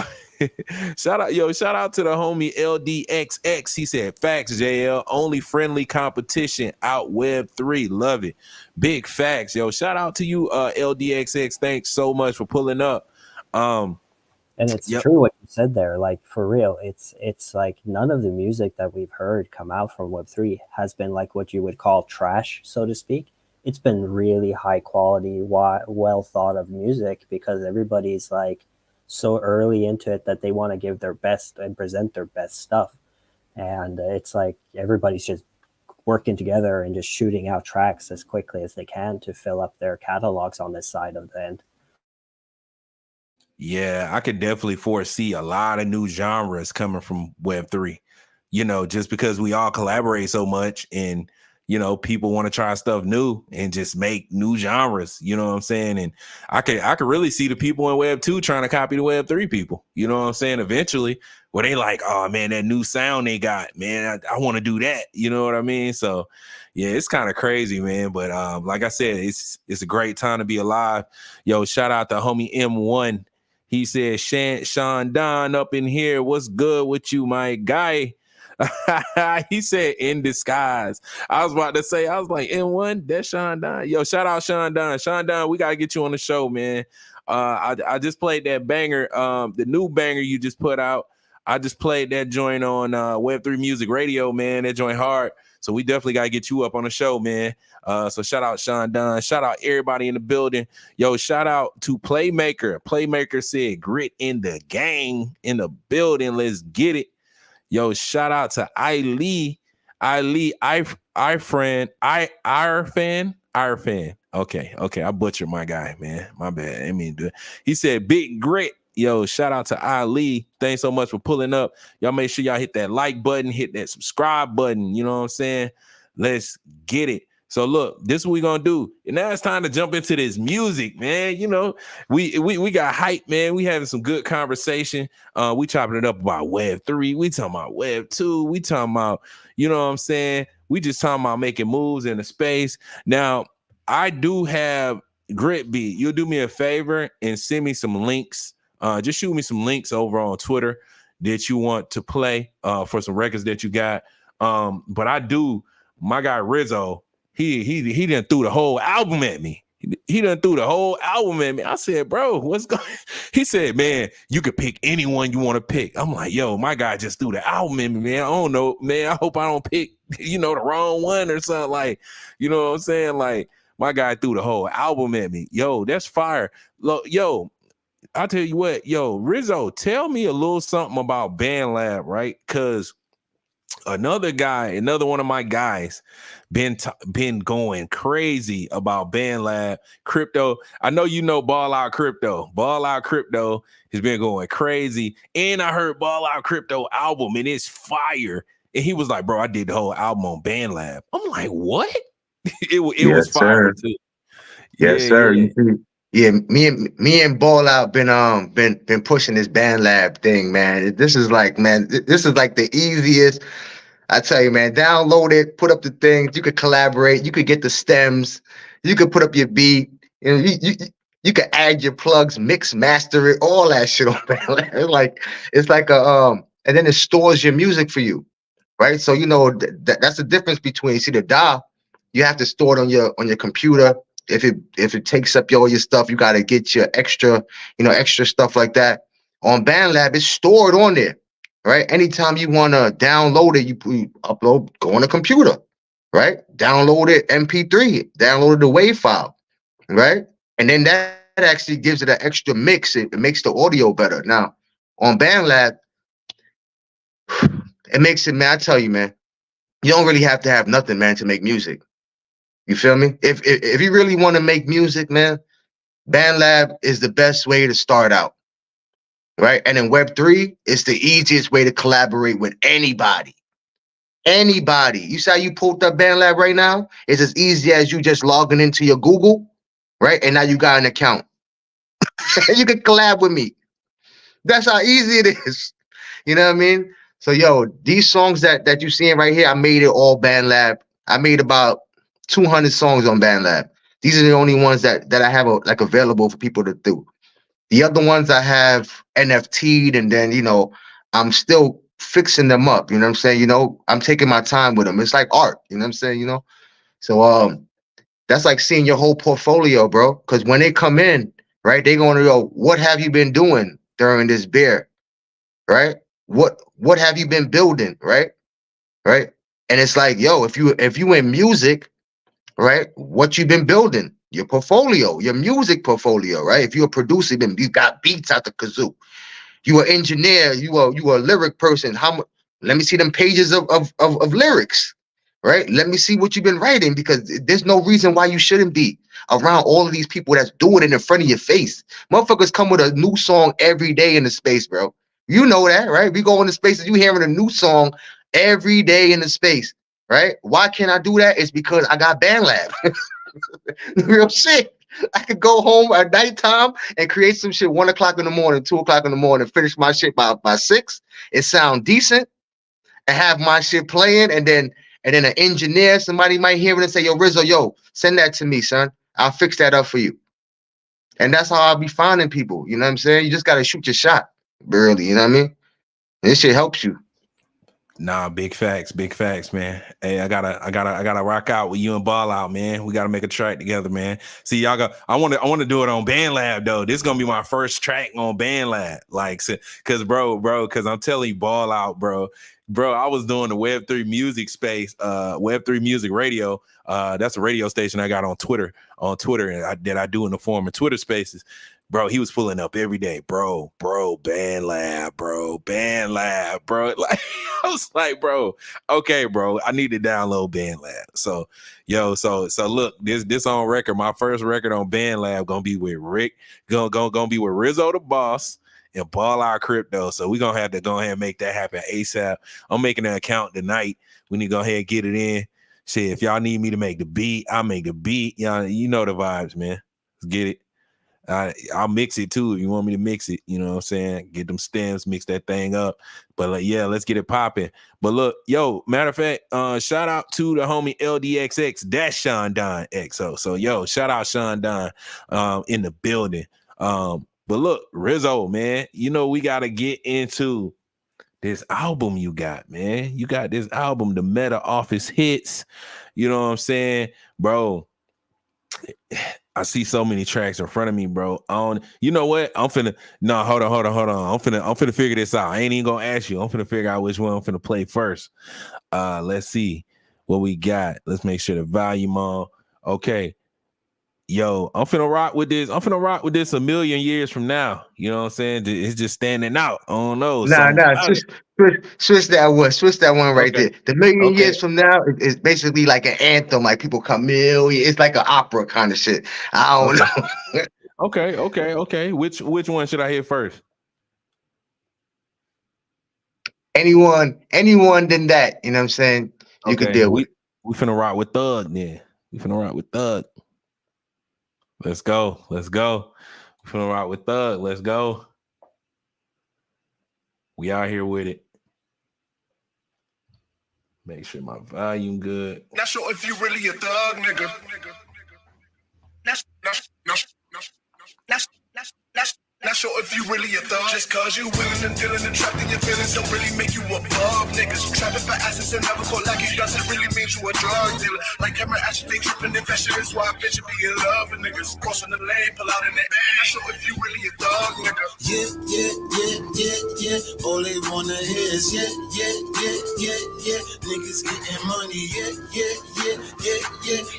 shout out to the homie LDXX. He said, facts, JL, only friendly competition out Web3. Love it. Big facts. Yo, shout out to you, LDXX. Thanks so much for pulling up. And it's Yep. true what you said there. Like for real, it's like none of the music that we've heard come out from Web3 has been like what you would call trash, so to speak. It's been really high quality, well thought of music because everybody's like so early into it that they want to give their best and present their best stuff. And it's like everybody's just working together and just shooting out tracks as quickly as they can to fill up their catalogs on this side of the end. Yeah, I could definitely foresee a lot of new genres coming from Web3, you know, just because we all collaborate so much and, you know, people want to try stuff new and just make new genres, you know what I'm saying? And I could really see the people in Web2 trying to copy the Web3 people, you know what I'm saying? Eventually, where they like, oh man, that new sound they got, man, I want to do that, you know what I mean? So yeah, it's kind of crazy, man. But like I said, it's a great time to be alive. Yo, shout out to homie M1. He said, Sean Don up in here. What's good with you, my guy? He said, in disguise. I was about to say, I was like, N1, that's Sean Don. Yo, shout out Sean Don. Sean Don, we got to get you on the show, man. I just played that banger, the new banger you just put out. I just played that joint on Web3 Music Radio, man. That joint hard. So we definitely got to get you up on the show, man. So shout out Sean Dunn. Shout out everybody in the building. Yo, shout out to Playmaker. Playmaker said, grit in the gang in the building. Let's get it. Yo, shout out to Irfan. Okay. I butchered my guy, man. My bad. I mean, he said big grit. Yo, shout out to Ali. Thanks so much for pulling up. Y'all make sure y'all hit that like button, hit that subscribe button. You know what I'm saying? Let's get it. So look, this is what we're gonna do. And now it's time to jump into this music, man. You know, we got hype, man. We having some good conversation. We chopping it up about Web3. We talking about Web2. We talking about, you know what I'm saying? We just talking about making moves in the space. Now, I do have Gritbeat. You'll do me a favor and send me some links. Just shoot me some links over on Twitter that you want to play for some records that you got. But I do, my guy Rizzo, he done threw the whole album at me. He done threw the whole album at me. I said, bro, what's going? He said, man, you could pick anyone you want to pick. I'm like, yo, my guy just threw the album at me, man. I don't know, man. I hope I don't pick, the wrong one or something. Like, you know what I'm saying? Like, my guy threw the whole album at me. Yo, that's fire. Look, yo, I'll tell you what, yo, Rizzo, tell me a little something about BandLab, right? Because another one of my guys been going crazy about BandLab crypto. I know you know Ball Out Crypto. Ball Out Crypto has been going crazy. And I heard Ball Out Crypto album and it's fire. And he was like, bro, I did the whole album on BandLab. I'm like, what? It was fire too. Yes, Yeah, sir. yeah. You see, yeah, me and Ball Out been pushing this band lab thing, man. This is like, man, this is like the easiest. I tell you, man, download it, put up the things. You could collaborate. You could get the stems. You could put up your beat. You know, you could add your plugs, mix, master it, all that shit on band. It's like a and then it stores your music for you, right? So you know that's the difference between, see, the DAW, you have to store it on your computer. If it takes up all your stuff, you got to get your extra, extra stuff like that. On BandLab, it's stored on there, right? Anytime you want to download it, you upload, go on the computer, right? Download it MP3, download the WAV file, right? And then that actually gives it an extra mix. It makes the audio better. Now, on BandLab, it makes it, man. I tell you, man, you don't really have to have nothing, man, to make music. You feel me? If you really want to make music, man, BandLab is the best way to start out, right? And in Web3, it's the easiest way to collaborate with anybody. Anybody. You see how you pulled up BandLab right now? It's as easy as you just logging into your Google, right? And now you got an account. You can collab with me. That's how easy it is. You know what I mean? So yo, these songs that you seeing right here, I made it all BandLab. I made about 200 songs on BandLab. These are the only ones that I have like available for people to do. The other ones I have NFT'd, and then I'm still fixing them up. You know what I'm saying? I'm taking my time with them. It's like art. You know what I'm saying? So that's like seeing your whole portfolio, bro. Because when they come in, right, they're going to go, what have you been doing during this beer? Right? What have you been building? Right? And it's like, yo, if you in music, right, what you been building? Your portfolio, your music portfolio, right? If you're a producer, then you got beats out the kazoo. You an engineer, you a lyric person. Let me see them pages of lyrics, right? Let me see what you've been writing, because there's no reason why you shouldn't be around all of these people that's doing it in front of your face. Motherfuckers come with a new song every day in the space, bro. You know that, right? We go into spaces, you hearing a new song every day in the space, right? Why can't I do that? It's because I got BandLab. Real shit. I could go home at nighttime and create some shit 1 o'clock in the morning, 2 o'clock in the morning, finish my shit by 6. It sound decent, and have my shit playing, and then an engineer, somebody might hear it and say, yo, Rizzo, yo, send that to me, son. I'll fix that up for you. And that's how I'll be finding people. You know what I'm saying? You just gotta shoot your shot early, you know what I mean? This shit helps you. Nah, big facts, man. Hey, I gotta rock out with you and Ball Out, man. We gotta make a track together, man. See, y'all go. I want to do it on BandLab though. This is gonna be my first track on BandLab, like, cause cause I'm telling you, Ball Out, bro. I was doing the Web3 music space, Web3 music radio. That's a radio station I got on Twitter, and that I do in the form of Twitter Spaces. Bro, he was pulling up every day, bro, BandLab, bro. Like, I was like, bro, okay, bro, I need to download BandLab. So, so look, this on record, my first record on BandLab gonna be with Rick, gonna be with Rizzo the Boss and Ball Out Crypto. So we gonna have to go ahead and make that happen ASAP. I'm making an account tonight. We need to go ahead and get it in. Shit, if y'all need me to make the beat, I'll make the beat. Y'all, you know the vibes, man. Let's get it. I'll mix it too if you want me to mix it. You know what I'm saying? Get them stems, mix that thing up. But like, yeah, let's get it popping. But look, yo, matter of fact, shout out to the homie LDXX. That's Sean Don XO. So yo, shout out Sean Don in the building. But look, Rizzo, man, we gotta get into this album you got, man. You got this album, the Meta Office Hits. You know what I'm saying, bro? I see so many tracks in front of me, bro. You know what? Hold on. I'm finna figure this out. I ain't even gonna ask you. I'm finna figure out which one I'm finna play first. Let's see what we got. Let's make sure the volume on. Okay. Yo, I'm finna rock with this. I'm finna rock with this a million years from now. You know what I'm saying? It's just standing out. I don't know. Nah, switch that one. Switch that one right Okay. there. The million Okay. years from now is basically like an anthem. Like people come million. It's like an opera kind of shit. I don't know. Okay. Which one should I hit first? Anyone than that. You know what I'm saying? You could deal with. We finna rock with Thug then. We finna rock with Thug. Let's go. Let's go. We're finna rock with Thug. Let's go. We out here with it. Make sure my volume good. Not sure if you really a thug, nigga. Not sure if you really a thug. Just cause you willing and dealing and trapping your feelings don't really make you above niggas. Trapping for assets and never call like it doesn't really mean you a drug dealer. Like camera action, they tripping and fashion is why I bitch you be in love with niggas. Crossing the lane, pull out in that band. Not sure if you really a thug, nigga. Yeah. All they wanna hear is yeah. Niggas getting money, yeah.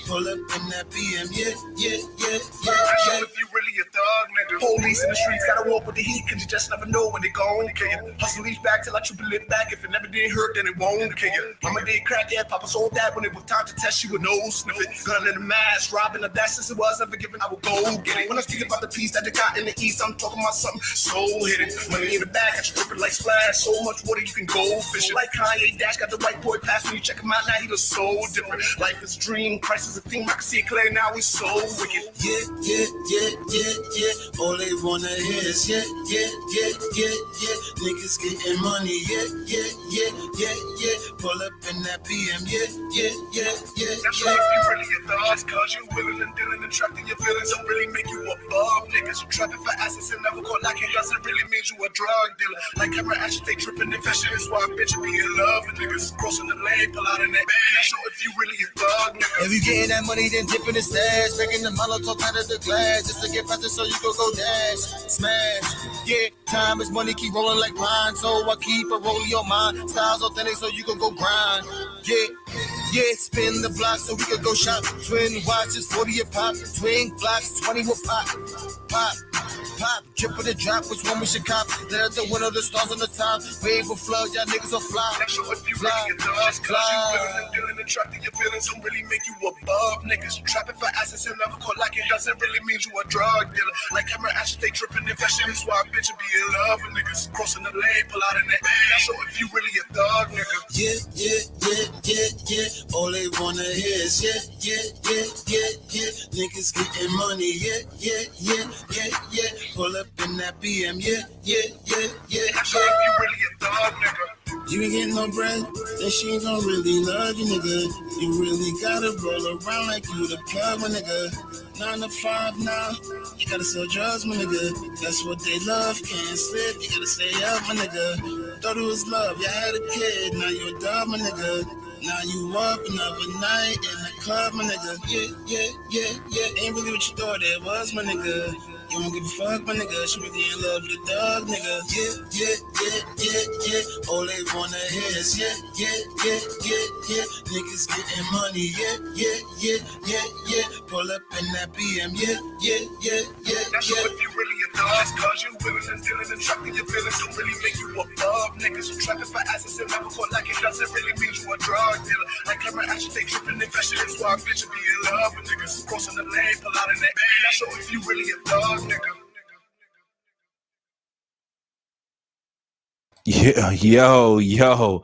Pull up in that BM, yeah. Not sure if you really a thug, nigga. Police in the streets gotta walk with the heat, cause you just never know when they gone to kill you. Hustle each back till I triple it back. If it never did hurt, then it won't kill you. Mama did crack, yeah, Papa sold that when it was time to test you with no sniffing. Gun in the mask, robbing the best since it was never given. I would go get it. When I speak about the piece that they got in the east, I'm talking about something so hidden. Money in the bag, got you dripping like splash. So much water you can go fishing. Like Kanye Dash got the white boy pass. When you check him out now, he looks so different. Life is a dream, Christ is a theme. I can see it clear now, he's so wicked. Yeah. All they wanna hear is yeah. Niggas getting money, yeah. Pull up in that BM, yeah. Not sure if you really a thug. Just cause you willing and dealing and trapping your feelings don't really make you above niggas. You trapping for assets and never caught like it doesn't really mean you a drug dealer. Like camera action, they tripping and fashion is why I bitch you be in love with niggas. Crossing the lane, pull out in that band. Not sure if you really a thug, nigga. If you getting that money, then dip in the stash. Breaking the Molotov out of the glass. Just to get faster so you can go dash. Smash. Yeah, time is money, keep rolling like grind. So I keep a rolling your mind. Styles authentic so you can go grind. Yeah, spin the block so we can go shop. Twin watches, 40 a pop. Twin blocks, 20 will pop. Drip for the drop, which one we should cop? Let the window, the stars on the top. Wave will flood, y'all niggas will fly. Not sure if you really a thug. Just cause you willing and dealing and trapping your feelings don't really make you above niggas. Trapping for assets and never caught like it doesn't really mean you a drug dealer. Like camera action, they tripping and fashion is why I bitch you be in love with niggas. Crossing the lane, pull out in that band. Not sure if you really a thug, nigga. Yeah. All they wanna hear is yeah. Niggas getting money, yeah. Pull up in that BM, yeah. Not sure if you really a thug, nigga. You ain't getting no bread, then she ain't gonna really love you, nigga. You really gotta roll around like you the plug, my nigga. 9 to 5 now, you gotta sell drugs, my nigga. That's what they love, can't slip, you gotta stay up, my nigga. Thought it was love, you had a kid, now you're a dog, my nigga. Now you up another night in the club, my nigga. Yeah. Ain't really what you thought it was, my nigga. You don't give a fuck, my nigga. She really in love with the dog, nigga. Yeah. All they wanna hear is yeah. Niggas getting money, yeah. Pull up in that BM, yeah. Not sure if you really a thug. Just cause you willing and dealing and trapping your feelings don't really make you above niggas. You trapping for assets and never caught like it doesn't really mean you a drug dealer. Like camera action, they tripping and fashion is why I bitch you be in love with niggas. Crossing the lane, pull out in that band. Not sure if you really a thug, nigga. Yeah, yo,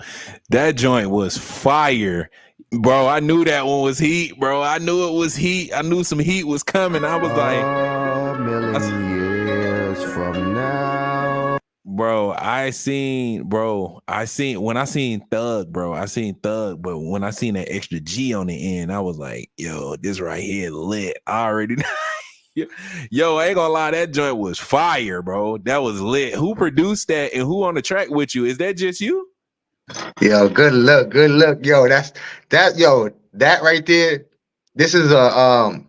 that joint was fire, bro. I knew that one was heat, bro. I knew it was heat. I knew some heat was coming. I was like, a million years from now. Bro, I seen Thug, but when I seen that extra G on the end, I was like, yo, this right here lit. I already know. Yo, I ain't gonna lie, that joint was fire, bro. That was lit. Who produced that and who on the track with you? Is that just you? Yo, good luck. Yo, that right there. These are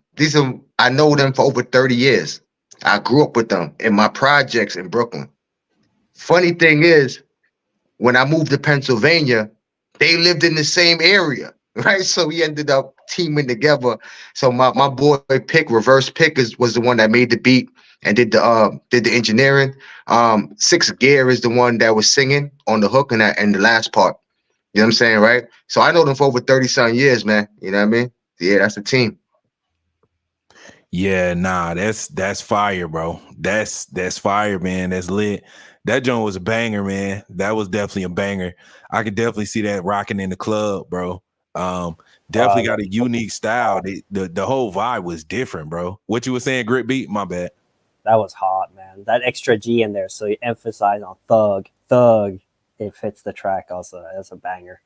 I know them for over 30 years. I grew up with them in my projects in Brooklyn. Funny thing is, when I moved to Pennsylvania, they lived in the same area, right? So we ended up teaming together. So my boy Reverse Pick was the one that made the beat and did the engineering. 6 Gear is the one that was singing on the hook and the last part. You know what I'm saying, right? So I know them for over 30-something years, man. You know what I mean? Yeah, that's the team. Yeah, nah, that's fire, bro. That's fire, man. That's lit. That joint was a banger, man. That was definitely a banger. I could definitely see that rocking in the club, bro. Definitely got a unique style. The whole vibe was different, bro. What you were saying, Gritbeat? My bad. That was hot, man. That extra G in there, so you emphasize on thug. It fits the track also as a banger.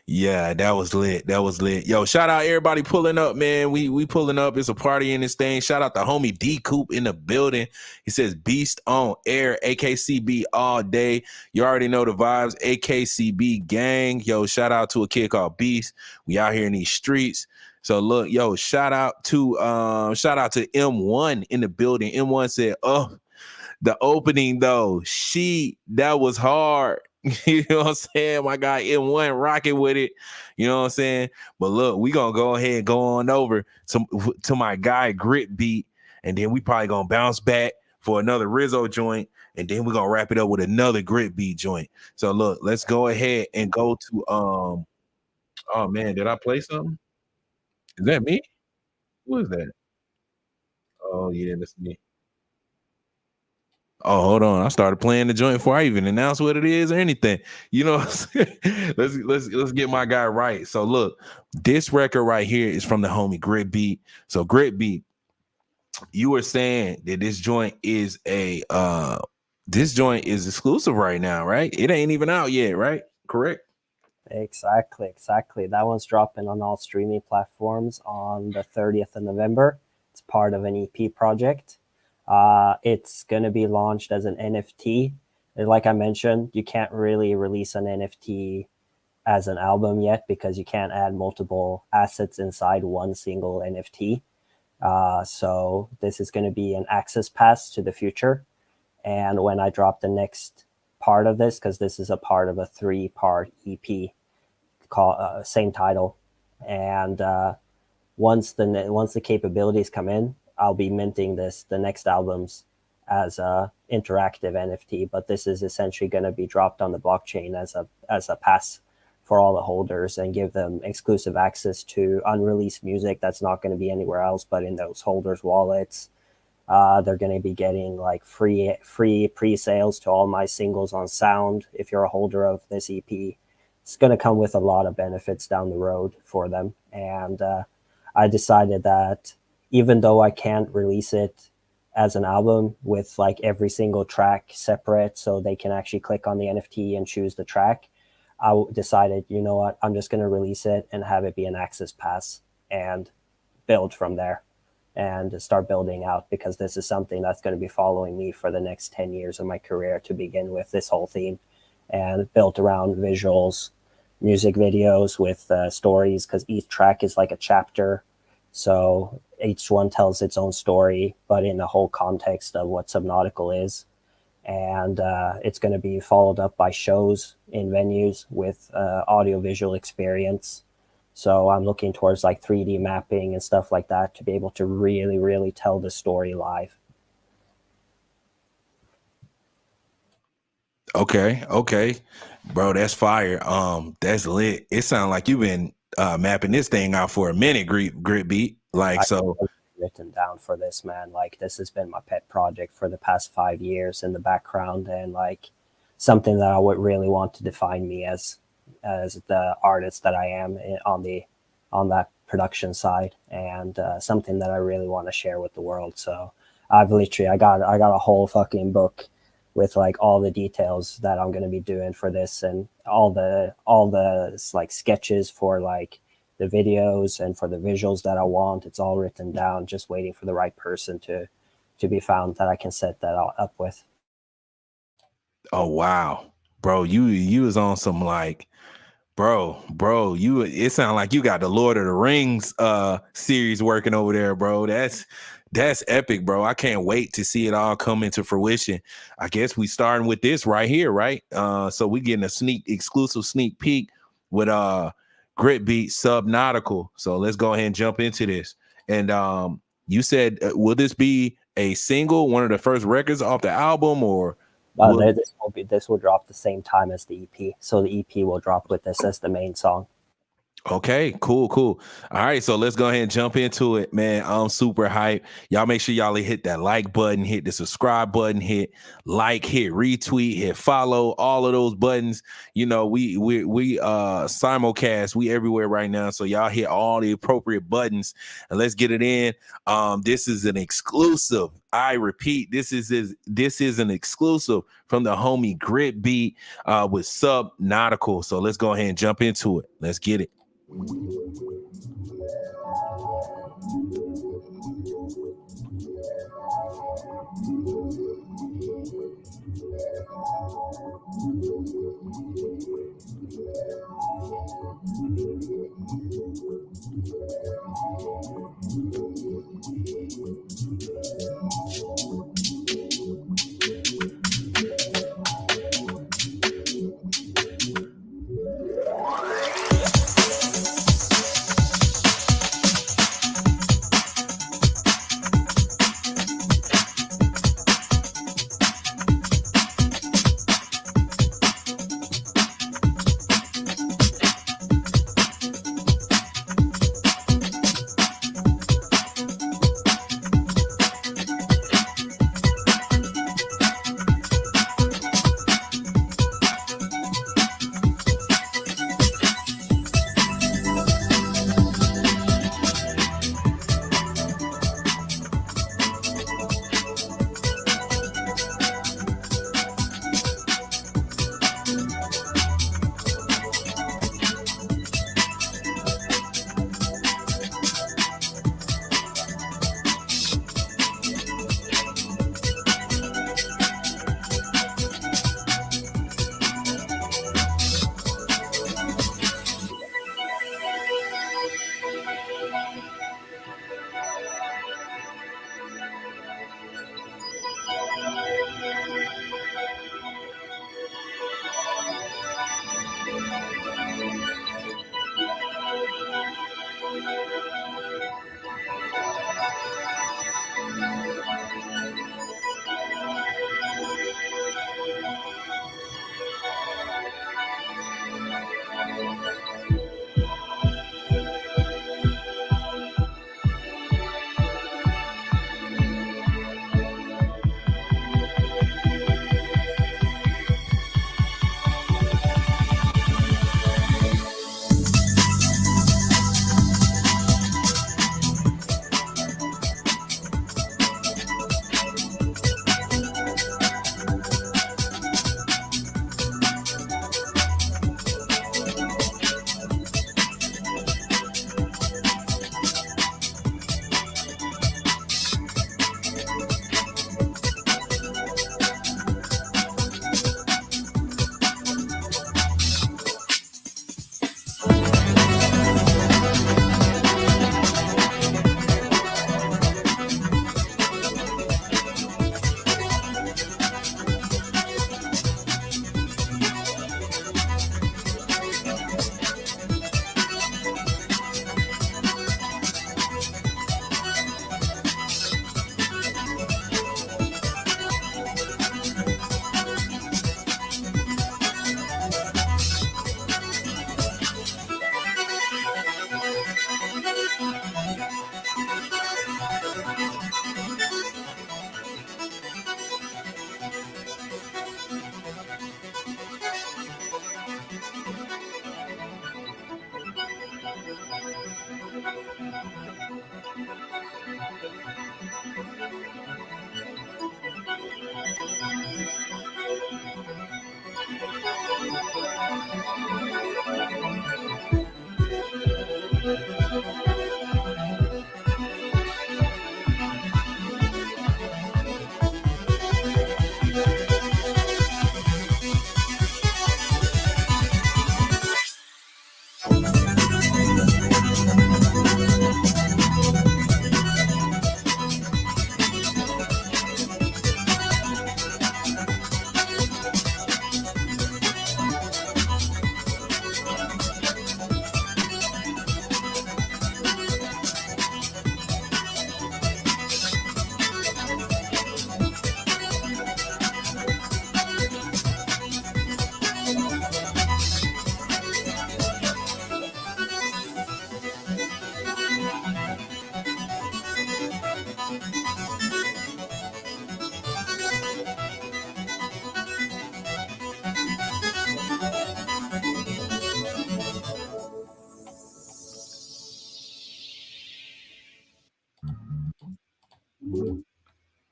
Yeah, that was lit. That was lit. Yo, shout out everybody pulling up, man. We pulling up. It's a party in this thing. Shout out to homie D Coop in the building. He says Beast on air, AKCB all day. You already know the vibes. AKCB gang. Yo, shout out to a kid called Beast. We out here in these streets. So look, yo, shout out to M1 in the building. M1 said, oh, the opening though, that was hard. You know what I'm saying? My guy M1 rocking with it. You know what I'm saying? But look, we gonna go ahead and go on over to my guy Gritbeat, and then we probably gonna bounce back for another Rizzo joint, and then we're gonna wrap it up with another Gritbeat joint. So look, let's go ahead and go to oh man, did I play something? Is that me? Who is that? Oh yeah, that's me. Oh, hold on. I started playing the joint before I even announced what it is or anything. You know what I'm saying? Let's get my guy right. So look, this record right here is from the homie Gritbeat. So Gritbeat, you were saying that this joint is exclusive right now, right? It ain't even out yet, right? Correct? Exactly. That one's dropping on all streaming platforms on the 30th of November. It's part of an EP project. It's going to be launched as an NFT. And like I mentioned, you can't really release an NFT as an album yet because you can't add multiple assets inside one single NFT. So this is going to be an access pass to the future. And when I drop the next part of this, because this is a part of a 3-part EP called same title, and once the capabilities come in, I'll be minting the next albums as a interactive NFT, but this is essentially going to be dropped on the blockchain as a pass for all the holders and give them exclusive access to unreleased music that's not going to be anywhere else but in those holders' wallets. They're going to be getting like free pre-sales to all my singles on Sound if you're a holder of this EP. It's going to come with a lot of benefits down the road for them, and I decided that even though I can't release it as an album with like every single track separate so they can actually click on the NFT and choose the track, I decided, you know what, I'm just going to release it and have it be an access pass and build from there and start building out, because this is something that's going to be following me for the next 10 years of my career to begin with, this whole theme, and built around visuals, music videos with stories, because each track is like a chapter. So each one tells its own story, but in the whole context of what Subnautical is. And it's going to be followed up by shows in venues with audio-visual experience. So I'm looking towards like 3D mapping and stuff like that to be able to really, really tell the story live. Okay. Bro, that's fire. That's lit. It sounds like you've been mapping this thing out for a minute, Gritbeat. So written down for this, man. Like, this has been my pet project for the past 5 years in the background, and like something that I would really want to define me as the artist that I am on that production side, and something that I really want to share with the world. So I got a whole fucking book with like all the details that I'm going to be doing for this, and all the like sketches for like the videos and for the visuals that I want. It's all written down, just waiting for the right person to be found that I can set that all up with. Oh wow, bro, you was on some like, bro, it sounded like you got the Lord of the Rings series working over there, bro. That's epic, bro. I can't wait to see it all come into fruition. I guess we starting with this right here, right? So we getting a exclusive sneak peek with Gritbeat Subnautical. So let's go ahead and jump into this. And you said, will this be a single, one of the first records off the album, or this will drop the same time as the EP. So the EP will drop with this as the main song. Okay, cool. All right, so let's go ahead and jump into it, man. I'm super hyped. Y'all make sure y'all hit that like button, hit the subscribe button, hit like, hit retweet, hit follow, all of those buttons. You know, we simulcast, we everywhere right now. So y'all hit all the appropriate buttons and let's get it in. This is an exclusive. I repeat, this is an exclusive from the homie Gritbeat with Subnautical. So let's go ahead and jump into it. Let's get it.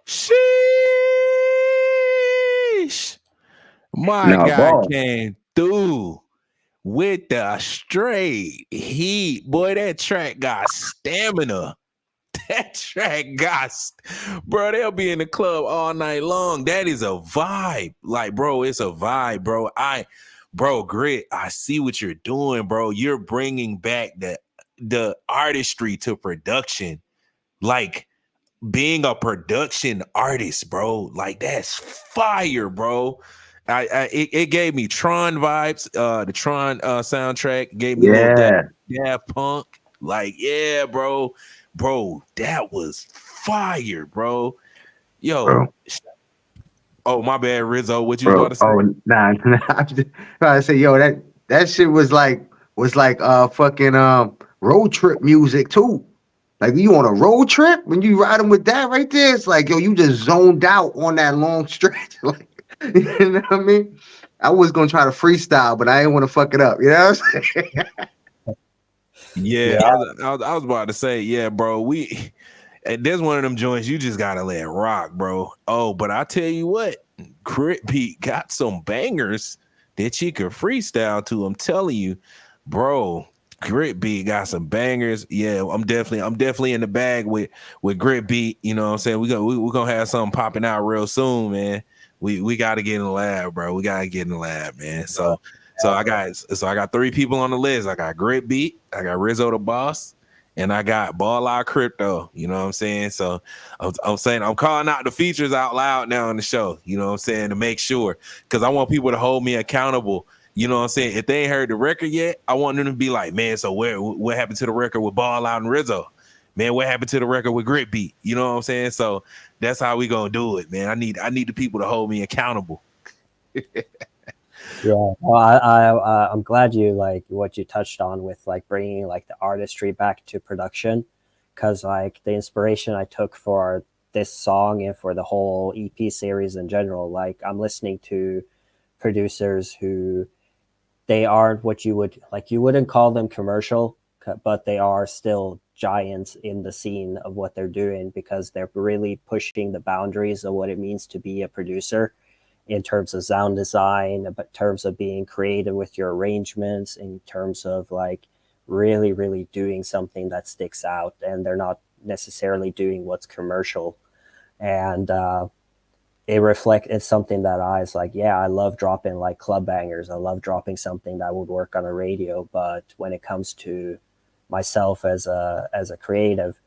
Sheesh. My No, guy ball. came through with the straight heat. Boy, that track got stamina. That track got, bro, they'll be in the club all night long. That is a vibe. Like, bro, it's a vibe, bro. Bro, Grit, I see what you're doing, bro. You're bringing back the artistry to production. Like, being a production artist, bro, like that's fire, bro. It gave me Tron vibes. The Tron soundtrack gave me a little Daft Punk. Like, yeah, bro, that was fire, bro. Yo, bro. oh my bad, Rizzo. What you was Bro. about to say? Oh, nah. I'm just trying to say, yo, that shit was like fucking road trip music too. Like you on a road trip when you riding with that right there, it's like yo, you just zoned out on that long stretch. Like, you know what I mean? I was gonna try to freestyle, but I didn't want to fuck it up. You know what I'm saying? Yeah, I was about to say, yeah, bro. There's one of them joints you just gotta let rock, bro. Oh, but I tell you what, Gritbeat got some bangers that you could freestyle to. I'm telling you, bro. Gritbeat got some bangers. Yeah, I'm definitely in the bag with Gritbeat. You know what I'm saying? We're gonna have something popping out real soon, man. We gotta get in the lab, bro. We gotta get in the lab, man. So I got 3 people on the list. I got Gritbeat, I got Rizzo the Boss, and I got Ball Out Crypto. You know what I'm saying? So I'm saying I'm calling out the features out loud now on the show. You know what I'm saying? To make sure, because I want people to hold me accountable. You know what I'm saying? If they ain't heard the record yet, I want them to be like, man, so what happened to the record with Ball Out and Rizzo? Man, what happened to the record with Gritbeat? You know what I'm saying? So that's how we gonna do it, man. I need the people to hold me accountable. Yeah, well, I'm glad you like what you touched on with like bringing like the artistry back to production, because like the inspiration I took for this song and for the whole EP series in general, like I'm listening to producers who they aren't what you wouldn't call them commercial, but they are still giants in the scene of what they're doing because they're really pushing the boundaries of what it means to be a producer in terms of sound design, in terms of being creative with your arrangements, in terms of like really, really doing something that sticks out, and they're not necessarily doing what's commercial. And it's something that I was like, yeah, I love dropping like club bangers. I love dropping something that would work on a radio. But when it comes to myself as a creative,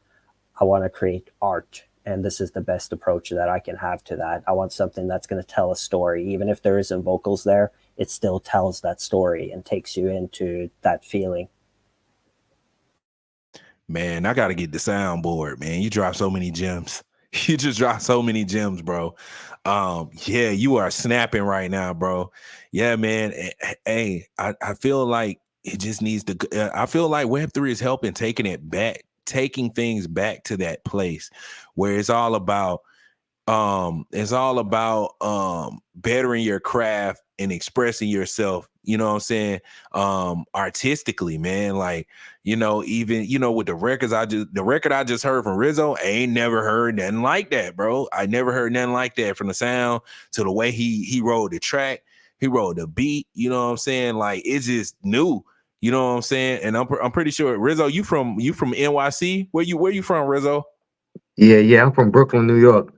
I want to create art. And this is the best approach that I can have to that. I want something that's going to tell a story. Even if there isn't vocals there, it still tells that story and takes you into that feeling. Man, I got to get the soundboard, man. You drop so many gems. You just dropped so many gems, bro. Yeah, you are snapping right now, bro. Yeah, man. Hey, I feel like it just needs to. I feel like Web3 is helping taking things back to that place where it's all about bettering your craft and expressing yourself, you know what I'm saying, artistically, man. Like, you know, even, you know, with the record I just heard from Rizzo, I ain't never heard nothing like that, bro. I never heard nothing like that, from the sound to the way he wrote the track, he wrote the beat, you know what I'm saying? Like, it's just new, you know what I'm saying? And I'm pretty sure, Rizzo, you from NYC? Where you from, Rizzo? Yeah, I'm from Brooklyn, New York.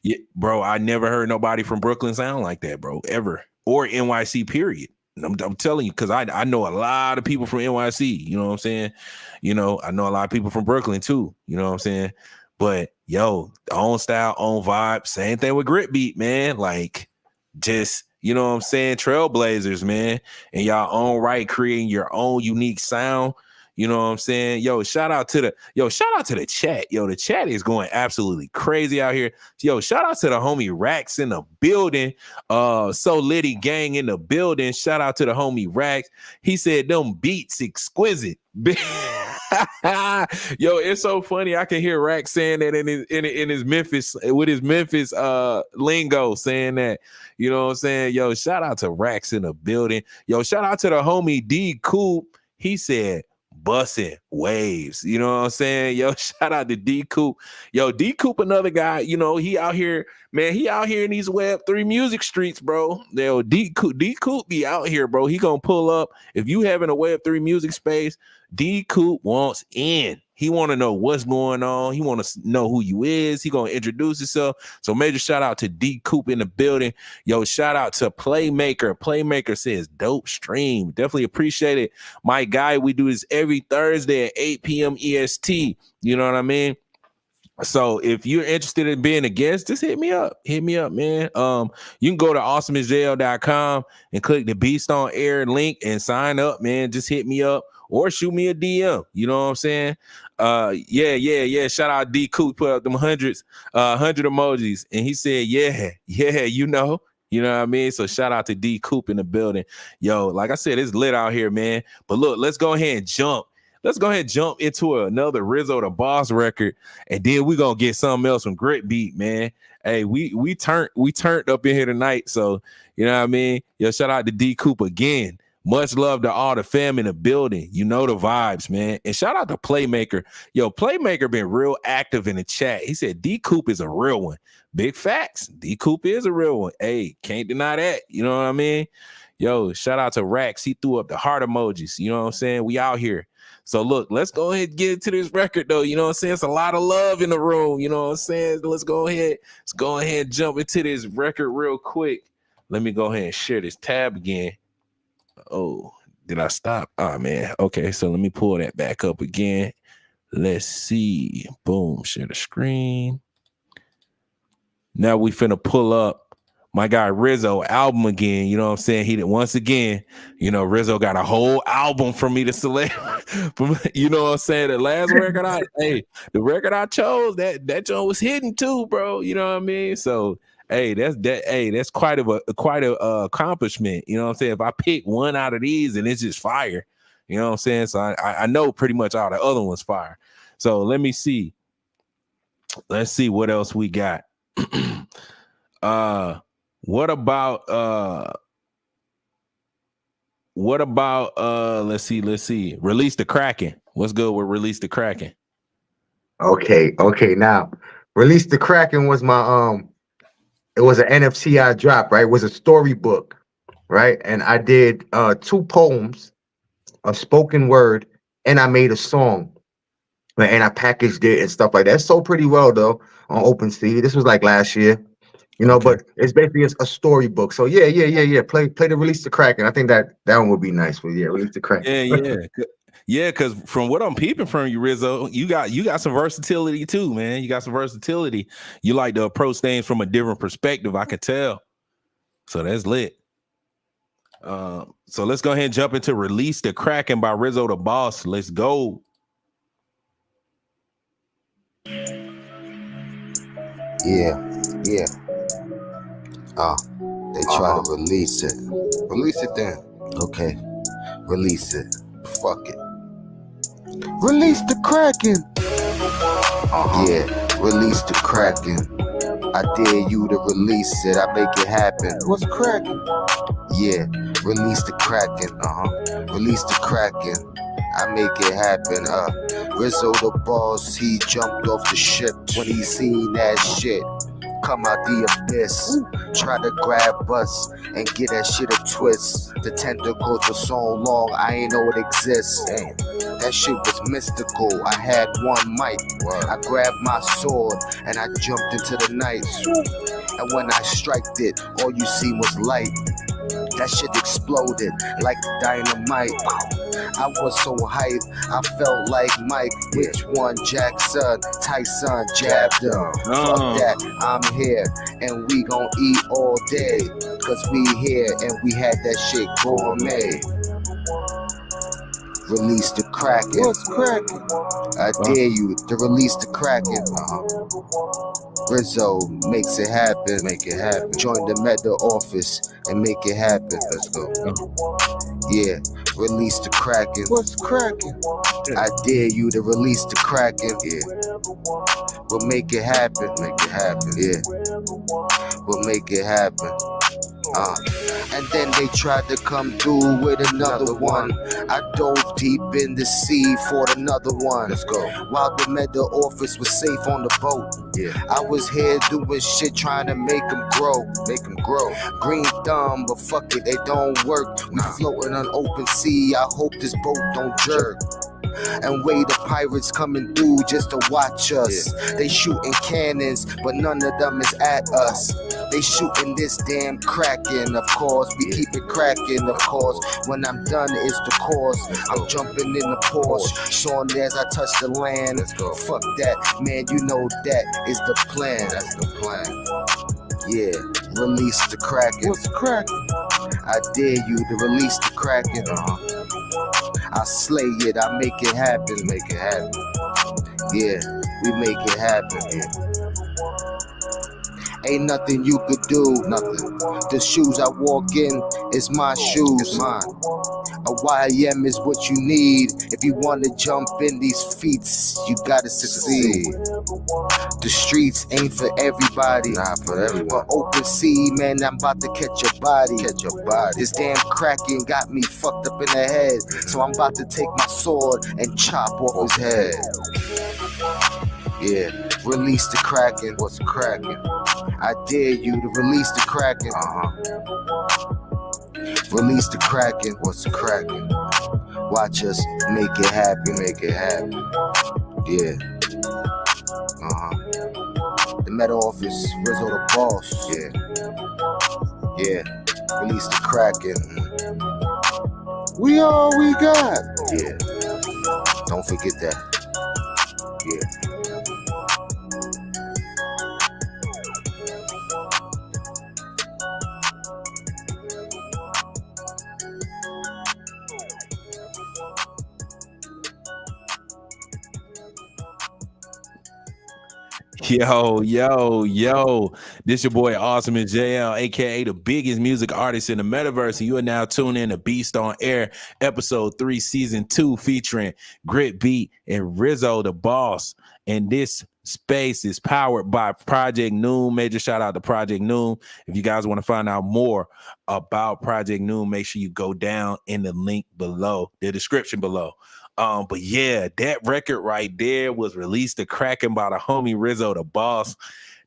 Yeah, bro, I never heard nobody from Brooklyn sound like that, bro, ever. Or NYC, period. I'm telling you, because I know a lot of people from NYC, you know what I'm saying? You know, I know a lot of people from Brooklyn too, you know what I'm saying? But yo, own style, own vibe, same thing with Gritbeat, man. Like, just, you know what I'm saying? Trailblazers, man. And y'all own right, creating your own unique sound. You know what I'm saying? Yo, shout out to the chat. Yo, the chat is going absolutely crazy out here. Yo, shout out to the homie Rax in the building. So Liddy gang in the building. Shout out to the homie Rax. He said them beats exquisite. Yo, it's so funny. I can hear Rax saying that in his Memphis, with his Memphis lingo, saying that. You know what I'm saying? Yo, shout out to Rax in the building. Yo, shout out to the homie D Coop. He said bussing waves. You know what I'm saying? Yo, shout out to D Coop. Yo, D Coop, another guy, you know, he out here, man, he out here in these Web3 music streets, bro. Yo, D Coop be out here, bro. He gonna pull up. If you having a Web3 music space, D Coop wants in. He want to know what's going on. He want to know who you is. He gonna introduce himself. So major shout out to D Coop in the building. Yo, shout out to Playmaker. Playmaker says dope stream. Definitely appreciate it. My guy, we do this every Thursday at 8 p.m. EST. You know what I mean? So if you're interested in being a guest, just hit me up. Hit me up, man. You can go to Awesomeisjayell.com and click the Beast on Air link and sign up, man. Just hit me up or shoot me a DM. You know what I'm saying? Yeah. Shout out D Coop, put up them 100 emojis. And he said, yeah, you know what I mean? So shout out to D Coop in the building. Yo, like I said, it's lit out here, man. But look, let's go ahead and jump. Let's go ahead and jump into another Rizzo the Boss record, and then we're gonna get something else from Gritbeat, man. Hey, we turned up in here tonight, so you know what I mean. Yo, shout out to D Coop again. Much love to all the fam in the building. You know the vibes, man. And shout out to Playmaker. Yo, Playmaker been real active in the chat. He said D Coop is a real one. Big facts. D Coop is a real one. Hey, can't deny that. You know what I mean? Yo, shout out to Rax. He threw up the heart emojis. You know what I'm saying? We out here. So look, let's go ahead and get into this record though. You know what I'm saying? It's a lot of love in the room. You know what I'm saying? Let's go ahead and jump into this record real quick. Let me go ahead and share this tab again. Oh, did I stop? Oh man. Okay, so let me pull that back up again. Let's see. Boom, share the screen. Now we finna pull up my guy Rizzo album again. You know what I'm saying? He did once again, you know, Rizzo got a whole album for me to select. You know what I'm saying? The last record the record I chose, that joint was hidden too, bro. You know what I mean? So that's quite a accomplishment. You know what I'm saying? If I pick one out of these and it's just fire, you know what I'm saying? So I know pretty much all the other ones fire. So let me see. Let's see what else we got. What about let's see. Release the Kraken. What's good with Release the Kraken? Okay. Now, Release the Kraken was my it was an NFT I dropped, right? It was a storybook, right? And I did 2 poems, a spoken word, and I made a song. Right? And I packaged it and stuff like that. It sold pretty well though on OpenSea. This was like last year. You know, okay. But it's basically a storybook. So yeah. Play the Release the Kraken. I think that one would be nice. But yeah, Release the Kraken. Yeah. Because from what I'm peeping from you, Rizzo, you got some versatility too, man. You got some versatility. You like to approach things from a different perspective. I could tell. So that's lit. So let's go ahead and jump into Release the Kraken by Rizzo the Boss. Let's go. Yeah. They try to release it. Release it then. Okay. Release it. Fuck it. Release the Kraken. Yeah, release the Kraken. I dare you to release it. I make it happen. What's cracking? Yeah, release the Kraken. Release the Kraken. I make it happen. Rizzo the Boss, he jumped off the ship when he seen that shit come out the abyss. Try to grab us and get that shit a twist. The tentacles were so long, I ain't know it exists. Damn. That shit was mystical. I had one mic. I grabbed my sword and I jumped into the night. And when I striked it, all you see was light. That shit exploded like dynamite. I was so hyped, I felt like Mike. Which one? Jackson, Tyson jabbed him. Fuck that, I'm here and we gon' eat all day. Cause we here and we had that shit gourmet. Release the Kraken. What's cracking? I dare you to release the Kraken. Rizzo makes it happen. Make it happen. Join the Meta office and make it happen. Let's go. Yeah, release the Kraken. What's cracking? I dare you to release the Kraken. Yeah. We'll make it happen. Make it happen. Yeah. We'll make it happen. And then they tried to come through with another one. I dove deep in the sea for another one. Let's go. While the meta office was safe on the boat, I was here doing shit trying to make them grow. Green thumb, but fuck it, they don't work. We floating on open sea. I hope this boat don't jerk. And way the pirates coming through just to watch us. They shooting cannons, but none of them is at us. They shooting this damn Kraken, of course. We keep it cracking, of course. When I'm done, it's the course. I'm jumping in the Porsche, showing as I touch the land. Fuck that, man, you know that is the plan. That's the plan. Yeah, release the Kraken. What's Kraken? I dare you to release the Kraken. I slay it, I make it happen. Yeah, we make it happen. Ain't nothing you could do, nothing. The shoes I walk in is my shoes. Mine. A YM is what you need. If you want to jump in these feats, you gotta succeed. The streets ain't for everybody. Not for everyone. But open sea, man, I'm about to catch your body. This damn Kraken got me fucked up in the head. So I'm about to take my sword and chop off his head. Yeah, release the Kraken. What's Kraken? I dare you to release the Kraken. Release the Kraken. What's the Kraken? Watch us make it happen. Yeah. The meta office, Rizzo the boss. Yeah. Release the Kraken. We all we got. Yeah. Don't forget that. Yeah. Yo. This your boy Awesomeisjayell, aka the biggest music artist in the metaverse. And you are now tuned in to Beast on Air, episode 3, season 2, featuring Gritbeat and Rizzo the boss. And this space is powered by Project Newm. Major shout out to Project Newm. If you guys want to find out more about Project Newm, make sure you go down in the link below, the description below. But yeah, that record right there was released to Kraken by the homie Rizzo the boss.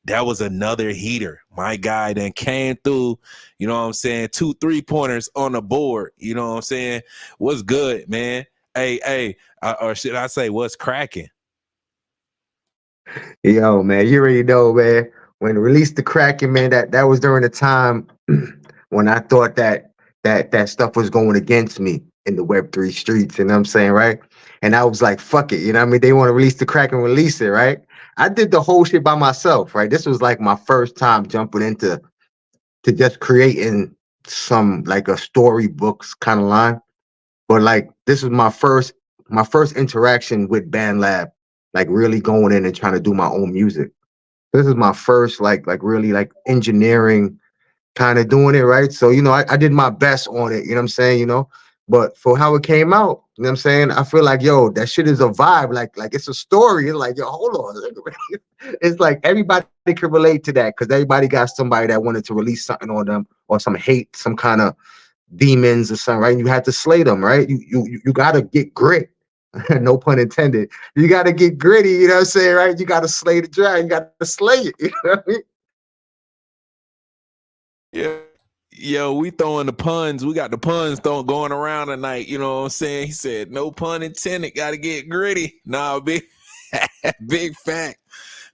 That was another heater. My guy then came through, you know what I'm saying? 2 3-pointers on the board. You know what I'm saying? What's good, man? Hey, or should I say what's cracking? Yo, man, you already know, man. When released the Kraken, man, that was during the time when I thought that stuff was going against me in the Web3 streets, you know what I'm saying, right? And I was like, fuck it, you know what I mean? They want to release the Kraken, release it, right? I did the whole shit by myself, right? This was like my first time jumping into just creating some like a storybooks kind of line. But like this was my first interaction with BandLab, like really going in and trying to do my own music. This is my first like really like engineering kind of doing it, right? So, you know, I did my best on it, you know what I'm saying, you know? But for how it came out, you know what I'm saying? I feel like, yo, that shit is a vibe. Like it's a story. It's like, yo, hold on. It's like everybody can relate to that because everybody got somebody that wanted to release something on them or some hate, some kind of demons or something, right? And you had to slay them, right? You got to get grit. No pun intended. You got to get gritty, you know what I'm saying, right? You got to slay the dragon. You got to slay it, you know what I mean? Yeah. Yo, we throwing the puns. We got the puns going around tonight. You know what I'm saying? He said, no pun intended. Got to get gritty. Nah, big fact.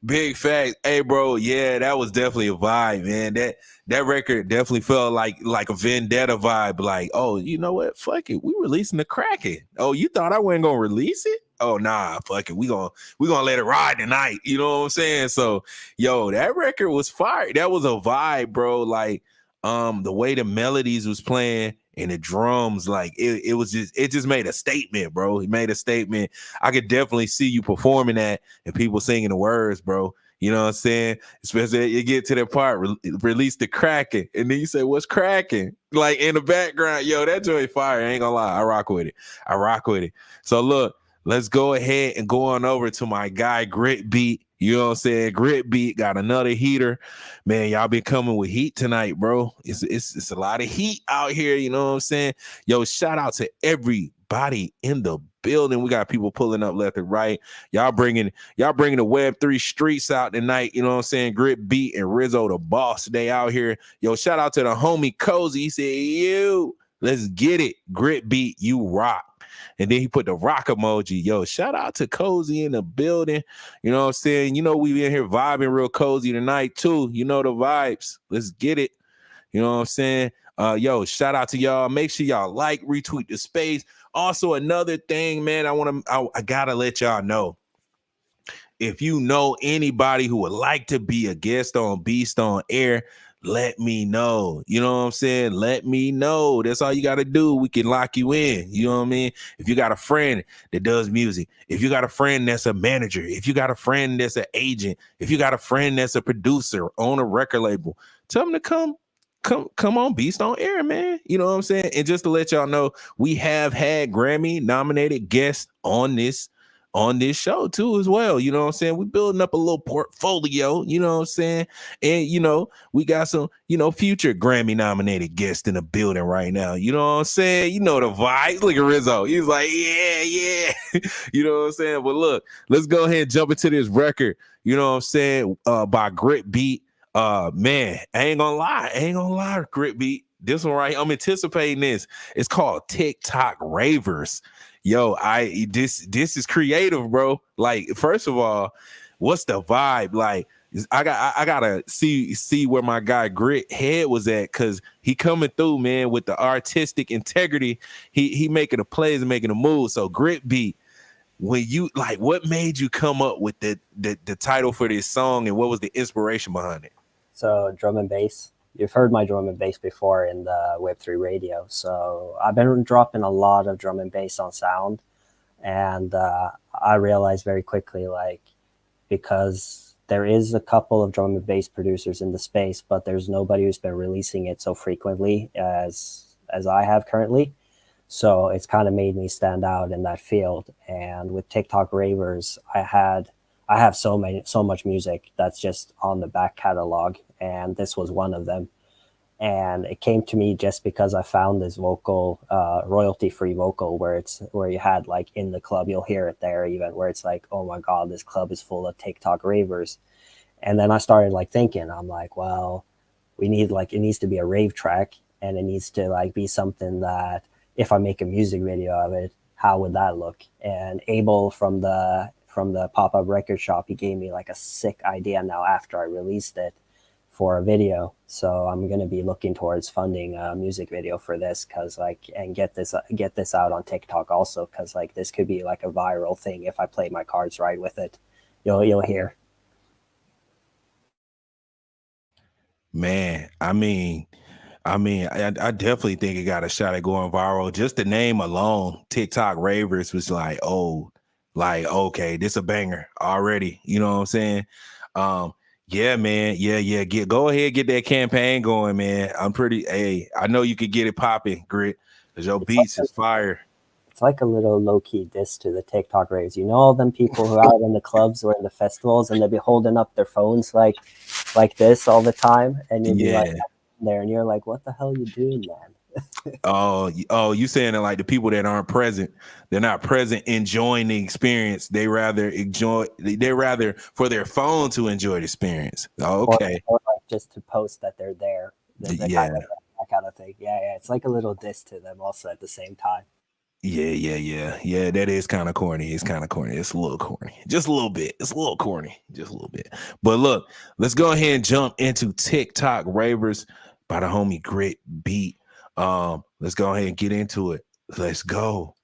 Big fact. Hey, bro. Yeah, that was definitely a vibe, man. That record definitely felt like a vendetta vibe. Like, oh, you know what? Fuck it. We releasing the Kraken. Oh, you thought I wasn't gonna release it? Oh, nah, fuck it. We gonna let it ride tonight. You know what I'm saying? So, yo, that record was fire. That was a vibe, bro. Like, the way the melodies was playing and the drums, like it just made a statement, bro. It made a statement. I could definitely see you performing that and people singing the words, bro. You know what I'm saying? Especially you get to that part, release the Kraken, and then you say, what's cracking? Like in the background, yo, that joint fire. I ain't gonna lie. I rock with it. So look, let's go ahead and go on over to my guy Gritbeat. You know what I'm saying? Gritbeat got another heater. Man, y'all been coming with heat tonight, bro. It's a lot of heat out here, you know what I'm saying? Yo, shout out to everybody in the building. We got people pulling up left and right. Y'all bringing the Web3 streets out tonight, you know what I'm saying? Gritbeat and Rizzo the boss, they out here. Yo, shout out to the homie Cozy. He said, let's get it. Gritbeat, you rock. And then he put the rock emoji. Yo, shout out to Cozy in the building. You know what I'm saying? You know, we in here vibing real cozy tonight, too. You know the vibes. Let's get it. You know what I'm saying? Yo, shout out to y'all. Make sure y'all like, retweet the space. Also, another thing, man, I gotta let y'all know. If you know anybody who would like to be a guest on Beast on Air, let me know. You know what I'm saying? Let me know. That's all you got to do. We can lock you in. You know what I mean? If you got a friend that does music, if you got a friend that's a manager, if you got a friend that's an agent, if you got a friend that's a producer on a record label, tell them to come on Beast on Air, man. You know what I'm saying? And just to let y'all know, we have had Grammy nominated guests on this show too as well. You know what I'm saying? We're building up a little portfolio, you know what I'm saying? And you know, we got some, you know, future Grammy nominated guests in the building right now. You know what I'm saying? You know the vibes. Look at Rizzo. He's like, yeah. You know what I'm saying? But look, let's go ahead and jump into this record, you know what I'm saying, by Gritbeat. Man, I ain't gonna lie, Gritbeat. This one right here, I'm anticipating this. It's called TikTok Ravers. Yo, this is creative, bro. Like, first of all, what's the vibe? Like, I gotta see where my guy Grit head was at, because he coming through, man, with the artistic integrity. He making the plays and making the moves. So Gritbeat, when you like, what made you come up with the title for this song, and what was the inspiration behind it? So drum and bass. You've heard my drum and bass before in the Web3 radio. So I've been dropping a lot of drum and bass on sound. And I realized very quickly, like, because there is a couple of drum and bass producers in the space, but there's nobody who's been releasing it so frequently as I have currently. So it's kind of made me stand out in that field. And with TikTok Ravers, I have so much music that's just on the back catalog, and this was one of them. And it came to me just because I found this vocal, royalty-free vocal, where you had, like, in the club, you'll hear it there even, where it's like, oh my God, this club is full of TikTok ravers. And then I started, like, thinking, I'm like, well, it needs to be a rave track, and it needs to, like, be something that if I make a music video of it, how would that look? And Abel from the pop-up record shop, he gave me, like, a sick idea now after I released it for a video. So I'm going to be looking towards funding a music video for this, and get this out on TikTok also, because, like, this could be like a viral thing if I play my cards right with it. You'll hear. Man, I definitely think it got a shot at going viral. Just the name alone, TikTok Ravers, was like, okay, this a banger already. You know what I'm saying? Yeah, man. Yeah. Go ahead, get that campaign going, man. I know you could get it popping, Grit, because your beats is fire. It's like a little low-key diss to the TikTok raves. You know, all them people who are out in the clubs or in the festivals, and they'll be holding up their phones like this all the time, and you'll be like there, and you're like, what the hell are you doing, man? Oh, you saying that, like, the people that aren't present, they're not present enjoying the experience. They rather for their phone to enjoy the experience. Oh, okay. Or like just to post that they're there. That kind of thing. Yeah. It's like a little diss to them also at the same time. Yeah. That is kind of corny. It's kind of corny. It's a little corny. Just a little bit. It's a little corny. Just a little bit. But look, let's go ahead and jump into TikTok Ravers by the homie Gritbeat. Let's go ahead and get into it. Let's go.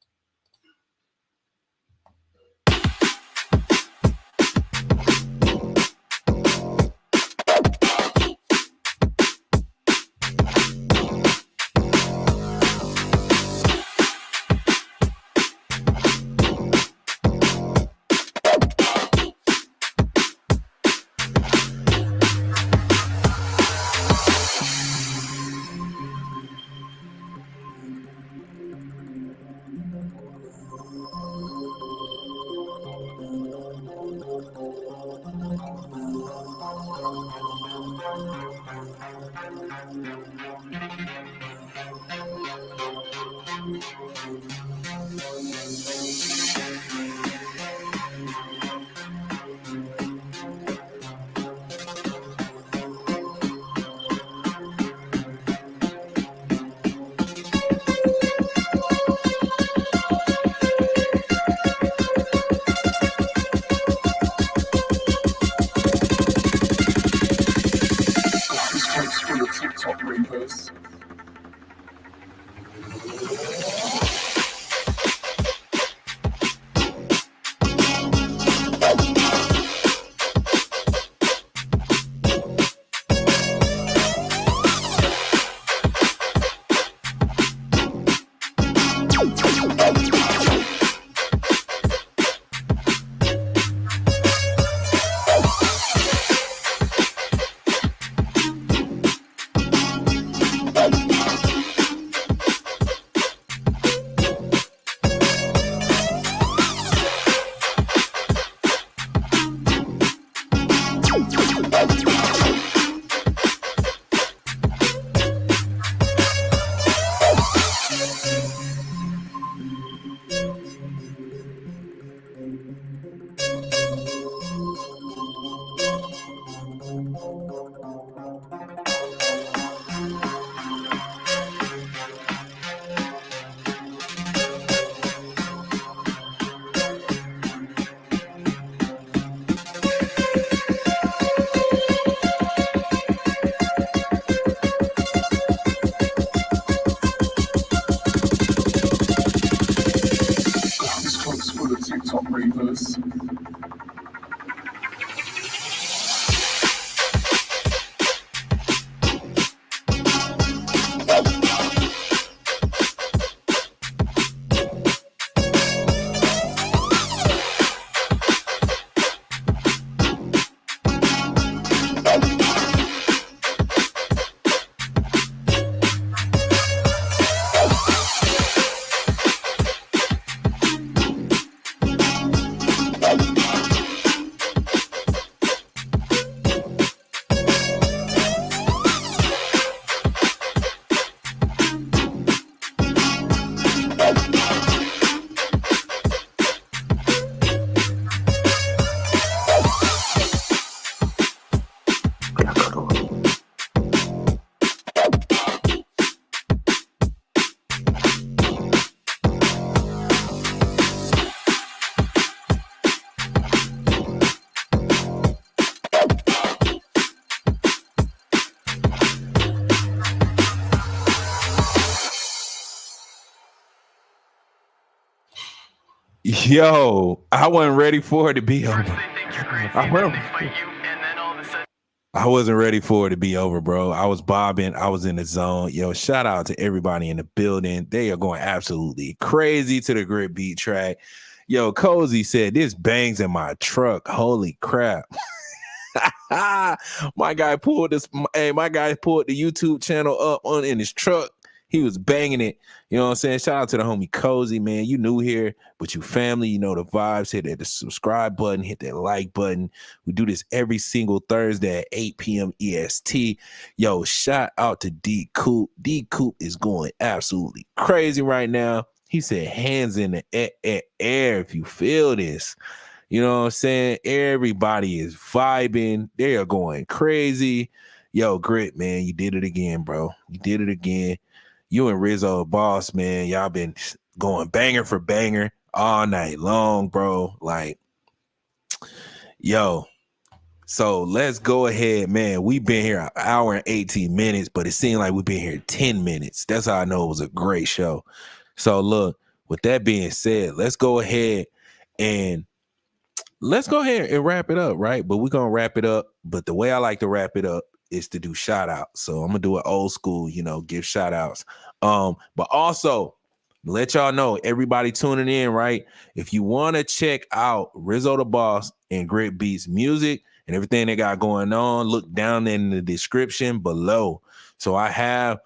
reposts. Yo, I wasn't ready for it to be over. I wasn't ready for it to be over, bro. I was bobbing. I was in the zone. Yo, shout out to everybody in the building. They are going absolutely crazy to the Gritbeat track. Yo, Cozy said, this bangs in my truck. Holy crap. My guy pulled the YouTube channel up in his truck. He was banging it. You know what I'm saying? Shout out to the homie Cozy, man. You new here, but you family, you know the vibes. Hit that subscribe button, hit that like button. We do this every single Thursday at 8 p.m. EST. Yo, shout out to D Coop. D Coop is going absolutely crazy right now. He said, hands in the air if you feel this. You know what I'm saying? Everybody is vibing. They are going crazy. Yo, Grit, man, you did it again, bro. You did it again. You and Rizzo, boss, man, y'all been going banger for banger all night long, bro. Like, yo, so let's go ahead, man. We've been here an hour and 18 minutes, but it seemed like we've been here 10 minutes. That's how I know it was a great show. So, look, with that being said, let's go ahead and wrap it up, right? But we're going to wrap it up. But the way I like to wrap it up is to do shout outs. So I'm gonna do it old school, give shout outs. But also let y'all know, everybody tuning in, right? If you want to check out Rizzo the Boss and Gritbeat's music and everything they got going on, look down in the description below. So I have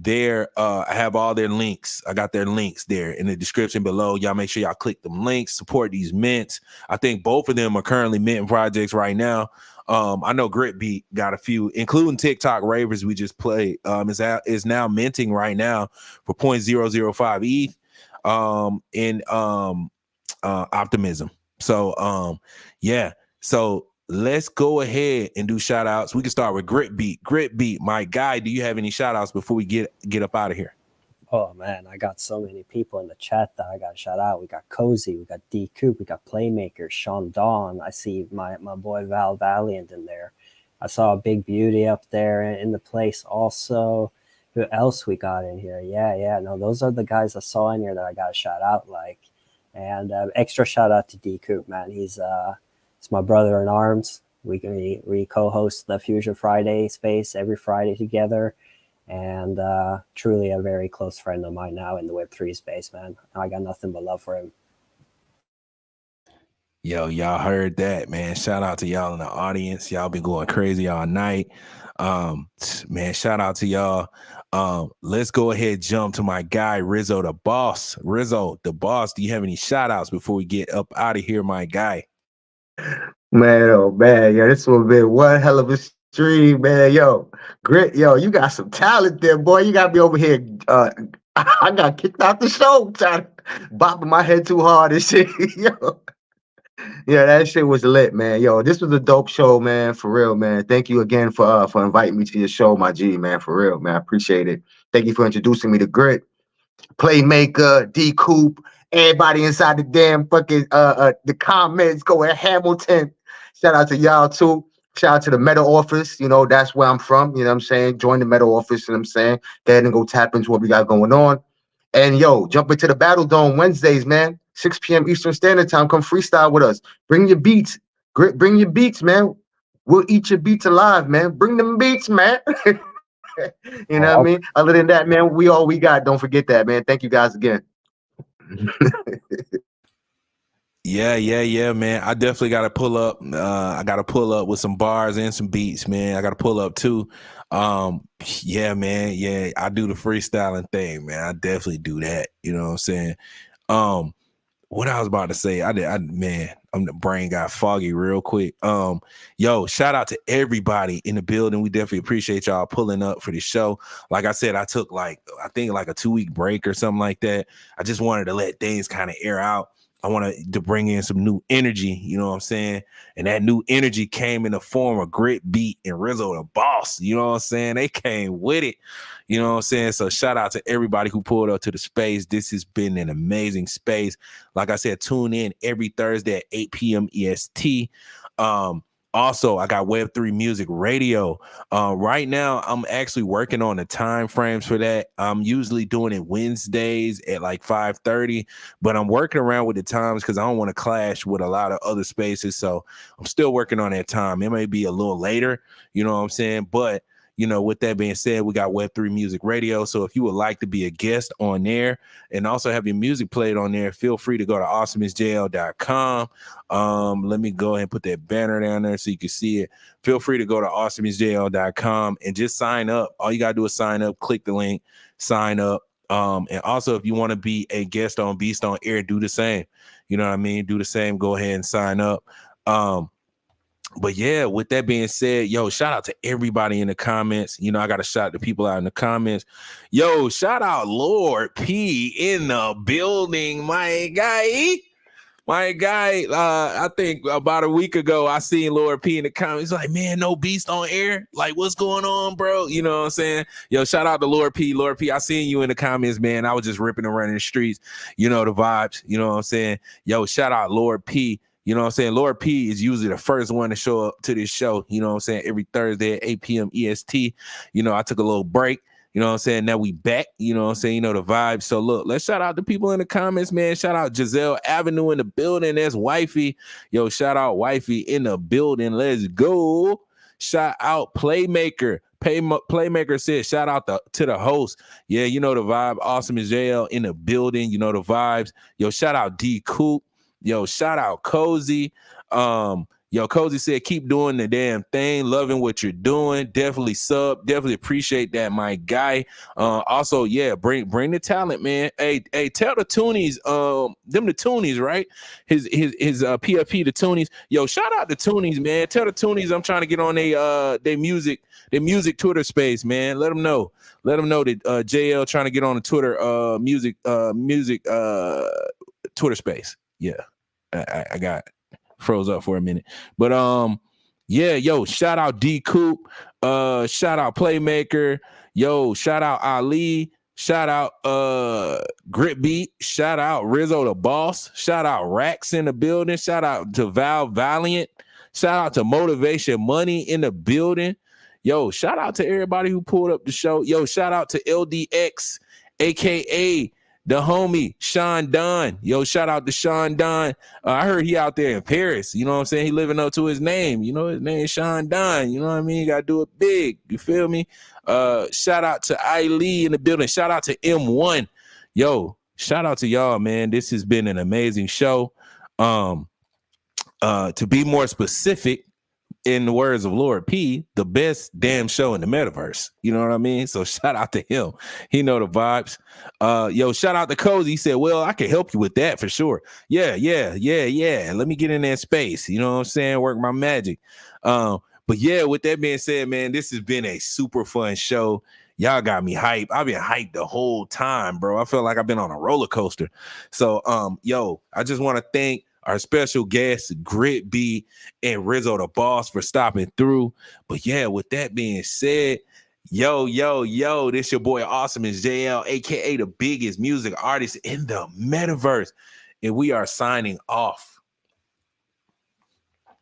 I have all their links. I got their links there in the description below. Y'all make sure y'all click them links, support these mints. I think both of them are currently minting projects right now. I know Gritbeat got a few, including TikTok Ravers we just played. Is now minting right now for 0.005 ETH in Optimism. So yeah. So let's go ahead and do shout outs. We can start with Gritbeat. Gritbeat, my guy, do you have any shout outs before we get up out of here? Oh man, I got so many people in the chat that I got to shout out. We got Cozy, we got D Coop, we got Playmakers, Sean Dawn. I see my boy Val Valiant in there. I saw a Big Beauty up there in the place also. Who else we got in here? Yeah. No, those are the guys I saw in here that I got to shout out. And extra shout out to D Coop, man. He's my brother in arms. We co-host the Fusion Friday space every Friday together. And truly a very close friend of mine now in the Web3 space, man. I got nothing but love for him. Yo, y'all heard that, man. Shout out to y'all in the audience. Y'all been going crazy all night. Man, shout out to y'all. Let's go ahead, jump to my guy, Rizzo the Boss. Rizzo the Boss, do you have any shout outs before we get up out of here, my guy? Man, oh man, yeah, this will be one hell of a stream, man. Yo, Grit, yo, you got some talent there, boy. You got me over here. I got kicked out the show, trying bopping my head too hard and shit. Yo, yeah, that shit was lit, man. Yo, this was a dope show, man. For real, man. Thank you again for inviting me to your show, my G, man. For real, man. I appreciate it. Thank you for introducing me to Grit, Playmaker, D Coop, everybody inside the damn fucking the comments going Hamilton. Shout out to y'all too. Shout out to the Meta office. That's where I'm from. You know what I'm saying? Join the Meta office. You know what I'm saying? Go ahead and go tap into what we got going on. And yo, jump into the Battle Dome Wednesdays, man. 6 p.m. Eastern Standard Time. Come freestyle with us. Bring your beats. Bring your beats, man. We'll eat your beats alive, man. Bring them beats, man. You know what I mean? Other than that, man, we all we got. Don't forget that, man. Thank you guys again. Yeah, man. I definitely got to pull up. I got to pull up with some bars and some beats, man. I got to pull up too. Yeah, man. Yeah, I do the freestyling thing, man. I definitely do that. You know what I'm saying? What I was about to say, man, the brain got foggy real quick. Yo, shout out to everybody in the building. We definitely appreciate y'all pulling up for the show. Like I said, I took I think a 2-week break or something like that. I just wanted to let things kind of air out. I wanted to bring in some new energy, you know what I'm saying? And that new energy came in the form of Gritbeat and Rizzo the Boss, you know what I'm saying? They came with it, you know what I'm saying? So shout out to everybody who pulled up to the space. This has been an amazing space. Like I said, tune in every Thursday at 8 p.m. EST. Also, I got Web3 Music Radio. Right now, I'm actually working on the time frames for that. I'm usually doing it Wednesdays at like 5:30, but I'm working around with the times because I don't want to clash with a lot of other spaces. So I'm still working on that time. It may be a little later, you know what I'm saying? But you know, with that being said, we got Web3 Music Radio. So if you would like to be a guest on there and also have your music played on there, feel free to go to awesomeisjayell.com. Let me go ahead and put that banner down there so you can see it. Feel free to go to awesomeisjayell.com and just sign up. All you got to do is sign up, click the link, sign up. And also, if you want to be a guest on Beast on Air, do the same. You know what I mean? Do the same. Go ahead and sign up. But yeah, with that being said, yo, shout out to everybody in the comments. You know, I got to shout the people out in the comments. Yo, shout out Lord P in the building, my guy. I think about a week ago, I seen Lord P in the comments. He's like, man, no Beast on Air. Like, what's going on, bro? You know what I'm saying? Yo, shout out to Lord P. Lord P, I seen you in the comments, man. I was just ripping around in the streets. You know the vibes. You know what I'm saying? Yo, shout out Lord P. You know what I'm saying? Lord P is usually the first one to show up to this show. You know what I'm saying? Every Thursday at 8 p.m. EST. You know, I took a little break. You know what I'm saying? Now we back. You know what I'm saying? You know the vibe. So look, let's shout out the people in the comments, man. Shout out Giselle Avenue in the building. That's Wifey. Yo, shout out Wifey in the building. Let's go. Shout out Playmaker. Playmaker said, shout out to the host. Yeah, you know the vibe. Awesomeisjayell in the building. You know the vibes. Yo, shout out D Coop. Yo, shout out Cozy. Yo, Cozy said, keep doing the damn thing. Loving what you're doing. Definitely sub. Definitely appreciate that, my guy. Also, yeah, bring the talent, man. Hey, tell the Toonies, them the Toonies, right? His PFP, the Toonies. Yo, shout out the Toonies, man. Tell the Toonies I'm trying to get on their music Twitter space, man. Let them know. Let them know that JL trying to get on the Twitter music Twitter space. Yeah, I got froze up for a minute, but yeah, yo, shout out D Coop, shout out Playmaker, yo, shout out Ali, shout out Gritbeat, shout out Rizzo the Boss, shout out Rax in the building, shout out to Val Valiant, shout out to Motivation Money in the building, yo, shout out to everybody who pulled up the show, yo, shout out to LDX, aka the homie Sean Don. Yo, shout out to Sean Don. I heard he out there in Paris. You know what I'm saying? He living up to his name. You know, his name is Sean Don. You know what I mean? You gotta do it big. You feel me? Shout out to Ali in the building. Shout out to M1. Yo, shout out to y'all, man. This has been an amazing show. To be more specific, in the words of Lord P, the best damn show in the metaverse. You know what I mean? So shout out to him. He know the vibes. Yo, shout out to Cozy. He said, well, I can help you with that for sure. Yeah. Let me get in that space. You know what I'm saying? Work my magic. But yeah, with that being said, man, this has been a super fun show. Y'all got me hyped. I've been hyped the whole time, bro. I feel like I've been on a roller coaster. So, yo, I just want to thank our special guests, Gritbeat and Rizzo the Boss, for stopping through. But yeah, with that being said, yo, this your boy Awesomeisjayell, aka the biggest music artist in the metaverse. And we are signing off.